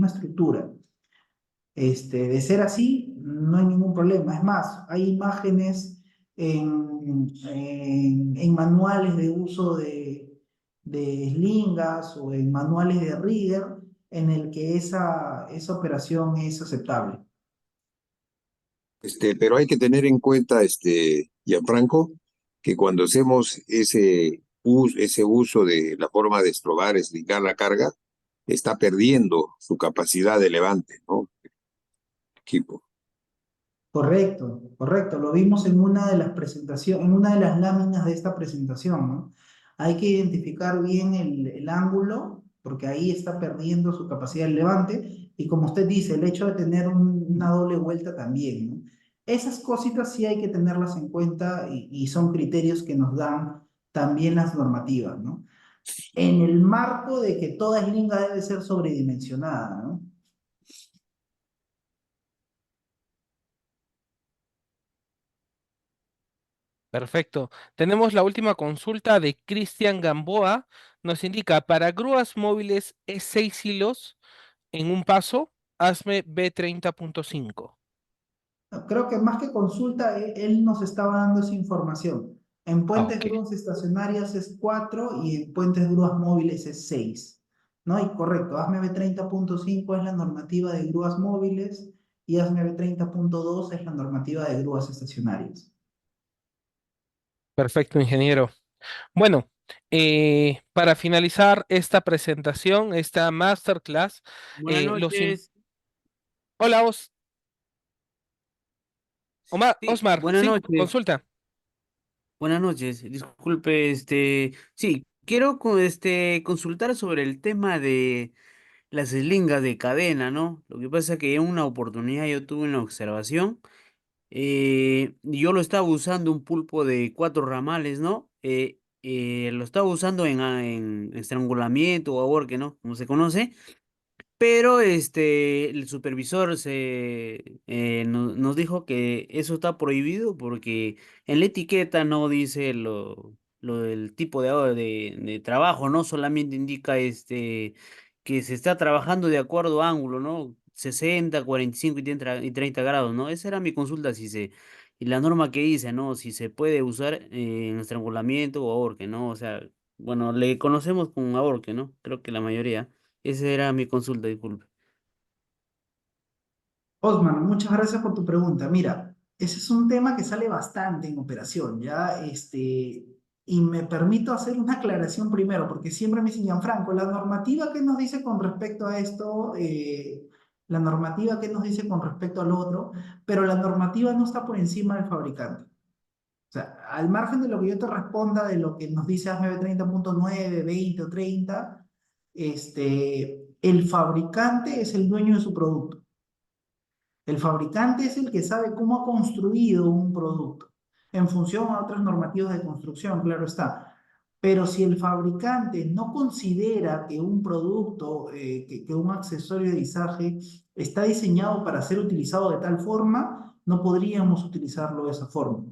estructura. De ser así, no hay ningún problema. Es más, hay imágenes en manuales de uso de slingas o en manuales de rigger en el que esa operación es aceptable. Pero hay que tener en cuenta, Gianfranco, que cuando hacemos ese uso de la forma de estrobar, esligar la carga, está perdiendo su capacidad de levante, ¿no? Equipo. Correcto, correcto. Lo vimos en una de las presentaciones, en una de las láminas de esta presentación, ¿no? Hay que identificar bien el ángulo, porque ahí está perdiendo su capacidad de levante, y como usted dice, el hecho de tener una doble vuelta también, ¿no? Esas cositas sí hay que tenerlas en cuenta y son criterios que nos dan también las normativas, ¿no? En el marco de que toda eslinga debe ser sobredimensionada, ¿no? Perfecto. Tenemos la última consulta de Cristian Gamboa. Nos indica, para grúas móviles es 6 hilos en un paso, hazme B30.5. Creo que más que consulta, él nos estaba dando esa información. En Ah, puentes ok. grúas estacionarias es 4 y en puentes grúas móviles es 6. ¿No? Y correcto, ASME 30.5 es la normativa de grúas móviles y ASME 30.2 es la normativa de grúas estacionarias. Perfecto, ingeniero. Bueno, para finalizar esta presentación, esta masterclass, Buenas los... noches. Hola, Sí, Osmar, buenas sí, noches. consulta. Buenas noches. Disculpe, sí, quiero consultar sobre el tema de las eslingas de cadena, ¿no? Lo que pasa es que en una oportunidad yo tuve una observación, yo lo estaba usando un pulpo de 4 ramales, ¿no? Lo estaba usando en estrangulamiento o ahorque, ¿no? Como se conoce. Pero el supervisor nos dijo que eso está prohibido porque en la etiqueta no dice lo del tipo de trabajo, ¿no? Solamente indica que se está trabajando de acuerdo a ángulo, ¿no? 60, 45 y 30 grados, ¿no? Esa era mi consulta, y la norma que dice, ¿no? Si se puede usar en estrangulamiento o ahorque, ¿no? O sea, bueno, le conocemos con ahorque, ¿no? Creo que la mayoría. Esa era mi consulta, disculpe. Osman, muchas gracias por tu pregunta. Mira, ese es un tema que sale bastante en operación, ¿ya? Y me permito hacer una aclaración primero, porque siempre me dicen, Gianfranco, la normativa que nos dice con respecto a esto, la normativa que nos dice con respecto al otro, pero la normativa no está por encima del fabricante. O sea, al margen de lo que yo te responda, de lo que nos dice ASME 30.9, 20 o 30, el fabricante es el dueño de su producto. El fabricante es el que sabe cómo ha construido un producto, en función a otras normativas de construcción, claro está. Pero si el fabricante no considera que un producto, que un accesorio de izaje está diseñado para ser utilizado de tal forma, no podríamos utilizarlo de esa forma,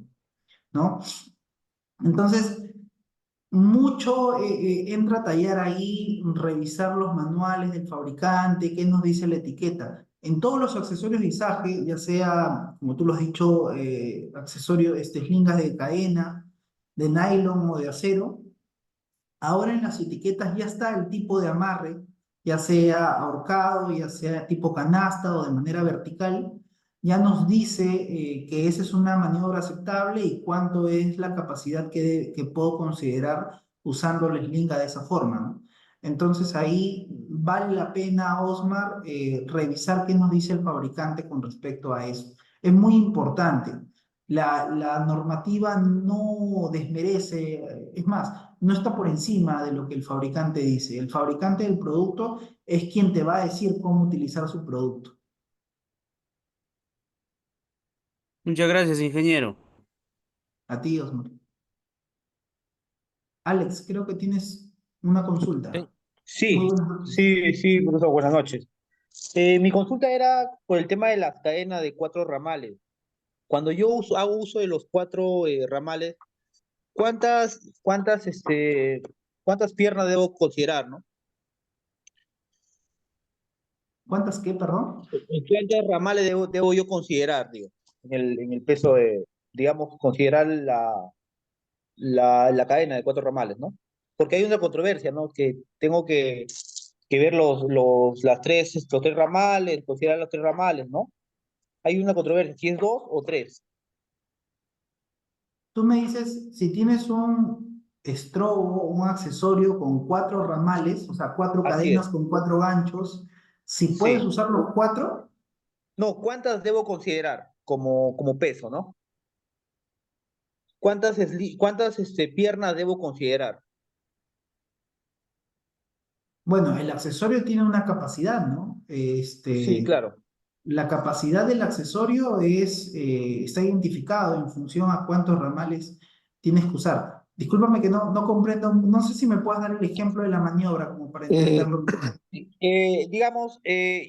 ¿no? Entonces, mucho entra a tallar ahí, revisar los manuales del fabricante, qué nos dice la etiqueta. En todos los accesorios de izaje, ya sea, como tú lo has dicho, accesorios, lingas de cadena, de nylon o de acero, ahora en las etiquetas ya está el tipo de amarre, ya sea ahorcado, ya sea tipo canasta o de manera vertical, ya nos dice que esa es una maniobra aceptable y cuánto es la capacidad que puedo considerar usando la eslinga de esa forma, ¿no? Entonces ahí vale la pena, Osmar, revisar qué nos dice el fabricante con respecto a eso. Es muy importante. La normativa no desmerece, es más, no está por encima de lo que el fabricante dice. El fabricante del producto es quien te va a decir cómo utilizar su producto. Muchas gracias, ingeniero. A ti, Osmar. Alex, creo que tienes una En- consulta. Muy Sí, buenas noches. sí, profesor, buenas noches. Mi consulta era por el tema de las cadenas de 4 ramales. Cuando yo hago uso de los 4 ramales, ¿cuántas piernas debo considerar, no? ¿Cuántas qué, perdón? ¿Cuántos ramales debo yo considerar, digo, en el peso de, digamos, considerar la cadena de 4 ramales, ¿no? Porque hay una controversia, ¿no? Que tengo que ver los 3 ramales, considerar los 3 ramales, ¿no? Hay una controversia, si es 2 o 3. Tú me dices, si tienes un estrobo, un accesorio con 4 ramales, o sea, cuatro Así cadenas es, con 4 ganchos, si puedes sí. usar los 4, No, ¿cuántas debo considerar como peso, ¿no? ¿Cuántas piernas debo considerar? bueno, el accesorio tiene una capacidad, ¿no? Sí, claro. La capacidad del accesorio está identificado en función a cuántos ramales tienes que usar. Discúlpame que no comprendo, no sé si me puedes dar el ejemplo de la maniobra como para Eh, entenderlo. Sí. Digamos,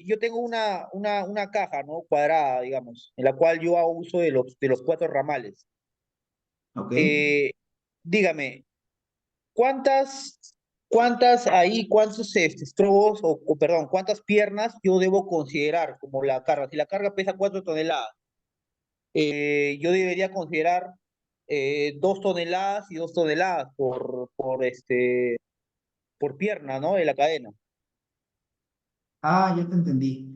yo tengo una caja, ¿no? Cuadrada, digamos, en la cual yo hago uso de los 4 ramales. ¿Ok? Eh, Dígame, ¿cuántos estrobos perdón, cuántas piernas yo debo considerar como la carga? Si la carga pesa 4 toneladas, yo debería considerar 2 toneladas y 2 toneladas por pierna, ¿no? De la cadena. Ah, ya te entendí.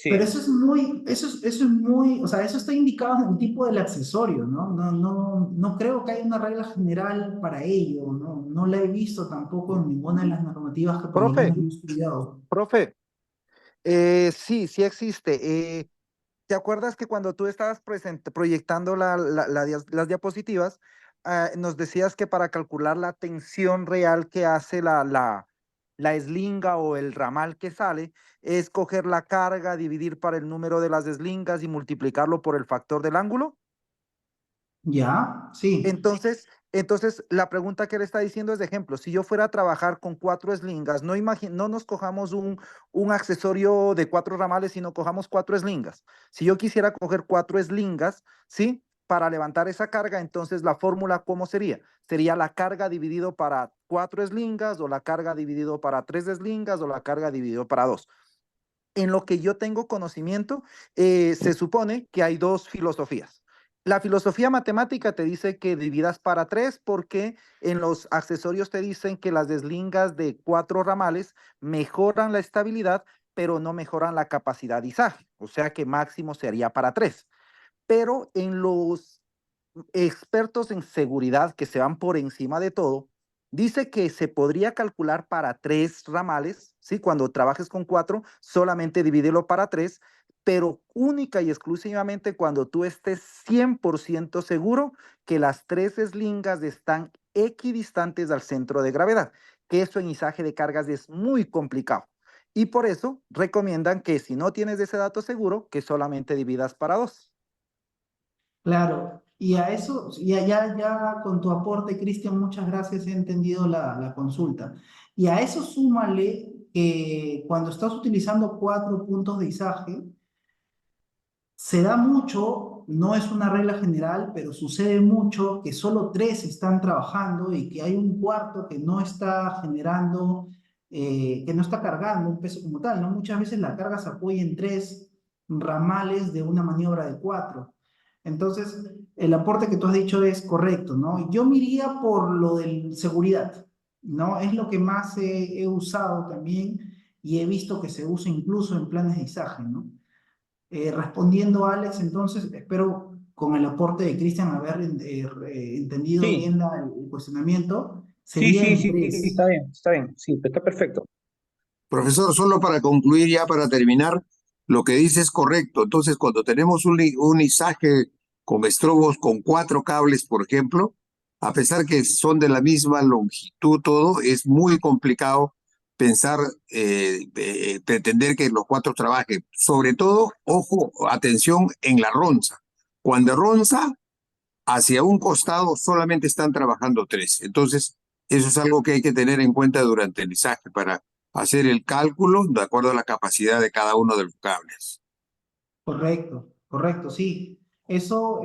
Pero Sí, eso es muy, o sea, eso está indicado en el tipo del accesorio, ¿no? No creo que haya una regla general para ello, ¿no? No la he visto tampoco en ninguna de las normativas que por lo Profe, menos yo he estudiado. profe, sí, sí existe. ¿Te acuerdas que cuando tú estabas proyectando las diapositivas, nos decías que para calcular la tensión real que hace la eslinga o el ramal que sale, es coger la carga, dividir para el número de las eslingas y multiplicarlo por el factor del ángulo? ¿Ya? Sí. Entonces, la pregunta que él está diciendo es de ejemplo, si yo fuera a trabajar con 4 eslingas, no nos cojamos un accesorio de 4 ramales, sino cojamos 4 eslingas. Si yo quisiera coger 4 eslingas, ¿sí? Para levantar esa carga, entonces la fórmula, ¿cómo sería? Sería la carga dividido para 4 eslingas, o la carga dividido para 3 eslingas, o la carga dividido para 2. En lo que yo tengo conocimiento, se supone que hay dos filosofías. La filosofía matemática te dice que dividas para 3 porque en los accesorios te dicen que las deslingas de 4 ramales mejoran la estabilidad, pero no mejoran la capacidad de izaje. O sea que máximo sería para 3. Pero en los expertos en seguridad que se van por encima de todo, dice que se podría calcular para 3 ramales, ¿sí? Cuando trabajes con 4, solamente divídelo para 3, pero única y exclusivamente cuando tú estés 100% seguro que las tres eslingas están equidistantes al centro de gravedad, que eso en izaje de cargas es muy complicado. Y por eso recomiendan que si no tienes ese dato seguro, que solamente dividas para 2. Claro, y a eso, ya con tu aporte, Cristian, muchas gracias, he entendido la consulta. Y a eso súmale que cuando estás utilizando 4 puntos de izaje, se da mucho, no es una regla general, pero sucede mucho que solo 3 están trabajando y que hay un cuarto que no está generando, que no está cargando un peso como tal, ¿no? Muchas veces la carga se apoya en 3 ramales de una maniobra de 4. Entonces, el aporte que tú has dicho es correcto, ¿no? Yo me iría por lo de seguridad, ¿no? Es lo que más he usado también y he visto que se usa incluso en planes de izaje, ¿no? Respondiendo a Alex, entonces, espero con el aporte de Cristian haber entendido Sí, bien el cuestionamiento. sí, Sería sí, en sí, tres. está bien, sí, está perfecto. Profesor, solo para concluir, ya para terminar, lo que dice es correcto. Entonces, cuando tenemos un izaje con estrobos con 4 cables, por ejemplo, a pesar que son de la misma longitud, todo, es muy complicado pensar, pretender que los 4 trabajen. Sobre todo, ojo, atención en la ronza. Cuando ronza, hacia un costado solamente están trabajando 3. Entonces, eso es algo que hay que tener en cuenta durante el izaje para hacer el cálculo de acuerdo a la capacidad de cada uno de los cables. Correcto, correcto, sí. Eso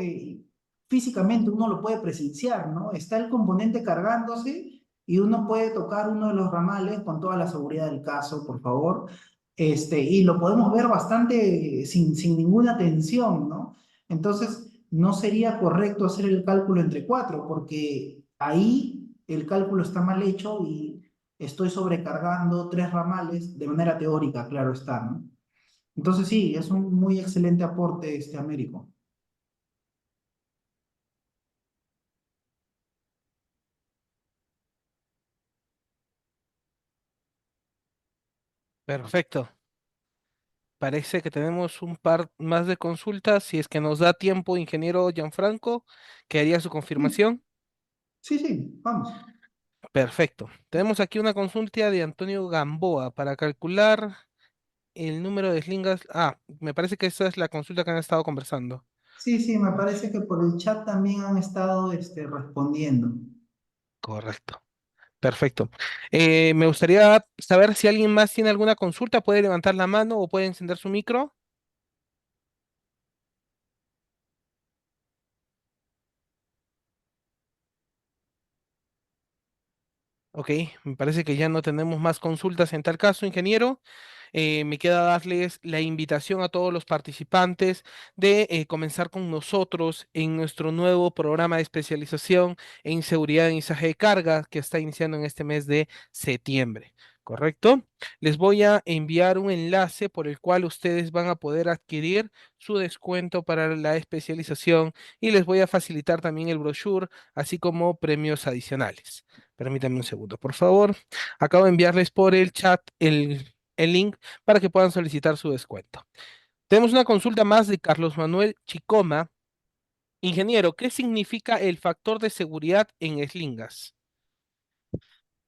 físicamente uno lo puede presenciar, ¿no? Está el componente cargándose y uno puede tocar uno de los ramales con toda la seguridad del caso, por favor. Y lo podemos ver bastante sin ninguna tensión, ¿no? Entonces, no sería correcto hacer el cálculo entre 4, porque ahí el cálculo está mal hecho y estoy sobrecargando 3 ramales de manera teórica, claro está, ¿no? Entonces sí, es un muy excelente aporte Américo. Perfecto. Parece que tenemos un par más de consultas. Si es que nos da tiempo, ingeniero Gianfranco, que haría su Sí, confirmación. sí, sí, vamos. Perfecto. Tenemos aquí una consulta de Antonio Gamboa para calcular el número de slingas. Ah, me parece que esa es la consulta que han estado conversando. Sí, sí, me parece que por el chat también han estado respondiendo. Correcto. Perfecto. Me gustaría saber si alguien más tiene alguna consulta, puede levantar la mano o puede encender su micro. Ok, me parece que ya no tenemos más consultas en tal caso, ingeniero. Me queda darles la invitación a todos los participantes de comenzar con nosotros en nuestro nuevo programa de especialización en seguridad en mensaje de carga que está iniciando en este mes de septiembre. ¿Correcto? Les voy a enviar un enlace por el cual ustedes van a poder adquirir su descuento para la especialización y les voy a facilitar también el brochure, así como premios adicionales. Permítanme un segundo, por favor. Acabo de enviarles por el chat el link para que puedan solicitar su descuento. Tenemos una consulta más de Carlos Manuel Chicoma. Ingeniero, ¿qué significa el factor de seguridad en eslingas?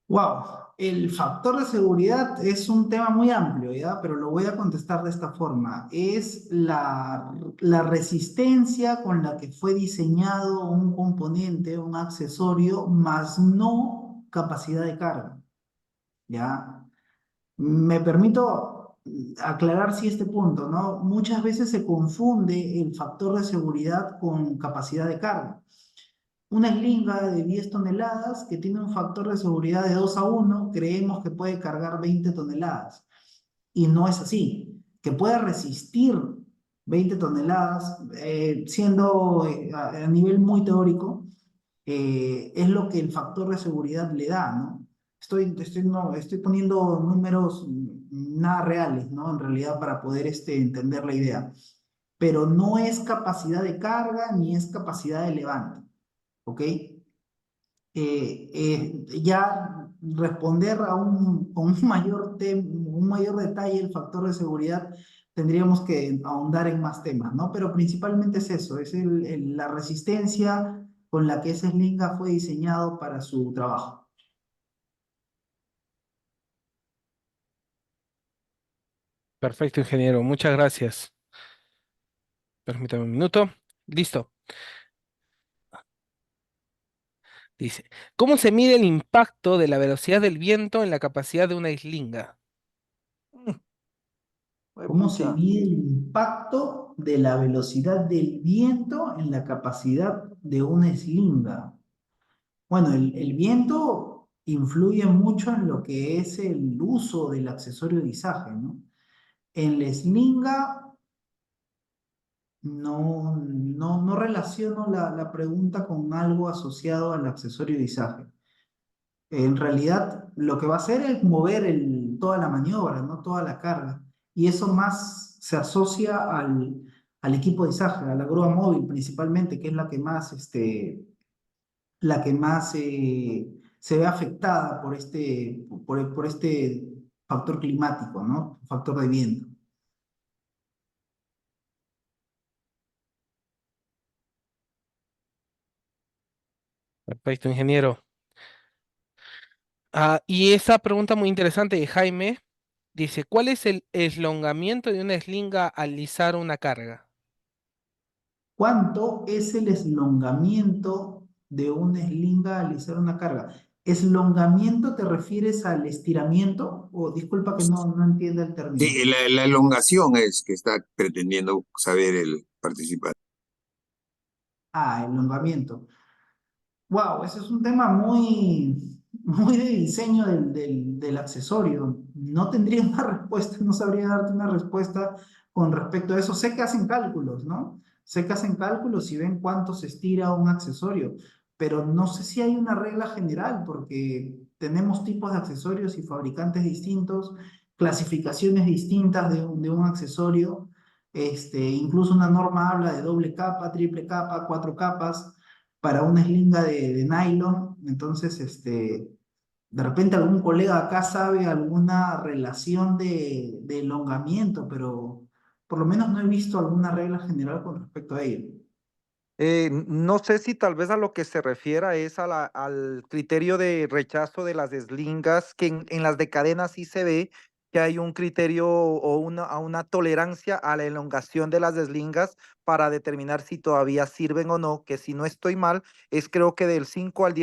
Wow, el factor de seguridad es un tema muy amplio, ¿ya? Pero lo voy a contestar de esta forma. Es la resistencia con la que fue diseñado un componente, un accesorio, más no capacidad de carga, ¿ya? Me permito aclarar sí este punto, ¿no? Muchas veces se confunde el factor de seguridad con capacidad de carga. Una eslinga de 10 toneladas que tiene un factor de seguridad de 2 a 1, creemos que puede cargar 20 toneladas. Y no es así. Que pueda resistir 20 toneladas, siendo a nivel muy teórico, es lo que el factor de seguridad le da, ¿no? No, estoy poniendo números nada reales, ¿no? En realidad, para poder entender la idea. Pero no es capacidad de carga ni es capacidad de levante, ¿ok? Ya responder con un mayor detalle el factor de seguridad, tendríamos que ahondar en más temas, ¿no? Pero principalmente es eso, es la resistencia con la que ese slinga fue diseñado para su trabajo. Perfecto, ingeniero. Muchas gracias. Permítame un minuto. Listo. Dice, ¿cómo se mide el impacto de la velocidad del viento en la capacidad de una islinga? ¿Cómo se Pucha. mide el impacto de la velocidad del viento en la capacidad de una slinga? Bueno, el viento influye mucho en lo que es el uso del accesorio de izaje, ¿no? En la slinga no relaciono la pregunta con algo asociado al accesorio de izaje. En realidad, lo que va a hacer es mover toda la maniobra, ¿no? Toda la carga. Y eso más se asocia al equipo de izaje, a la grúa móvil principalmente, que es la que más se ve afectada por este factor climático, ¿no? Factor de viento. Perfecto, ingeniero. Y esa pregunta muy interesante de Jaime dice, ¿cuál es el eslongamiento de una eslinga al izar una carga? ¿Cuánto es el eslongamiento de una slinga al izar una carga? ¿Eslongamiento te refieres al estiramiento? O disculpa que no entienda el término. Sí, la elongación es que está pretendiendo saber el participante. Ah, elongamiento. Wow, ese es un tema muy de diseño del accesorio. No tendría una respuesta, no sabría darte una respuesta con respecto a eso. Sé que hacen cálculos, ¿no? Sé que hacen cálculos y ven cuánto se estira un accesorio, pero no sé si hay una regla general porque tenemos tipos de accesorios y fabricantes distintos, clasificaciones distintas de un accesorio. Incluso una norma habla de doble capa, triple capa, cuatro capas para una slinga de nylon. Entonces, de repente algún colega acá sabe alguna relación de elongamiento, pero por lo menos no he visto alguna regla general con respecto a ello. No sé si tal vez a lo que se refiera es al criterio de rechazo de las slingas, que en las de cadena sí se ve que hay un criterio o una tolerancia a la elongación de las slingas para determinar si todavía sirven o no, que si no estoy mal, es creo que del 5 al 10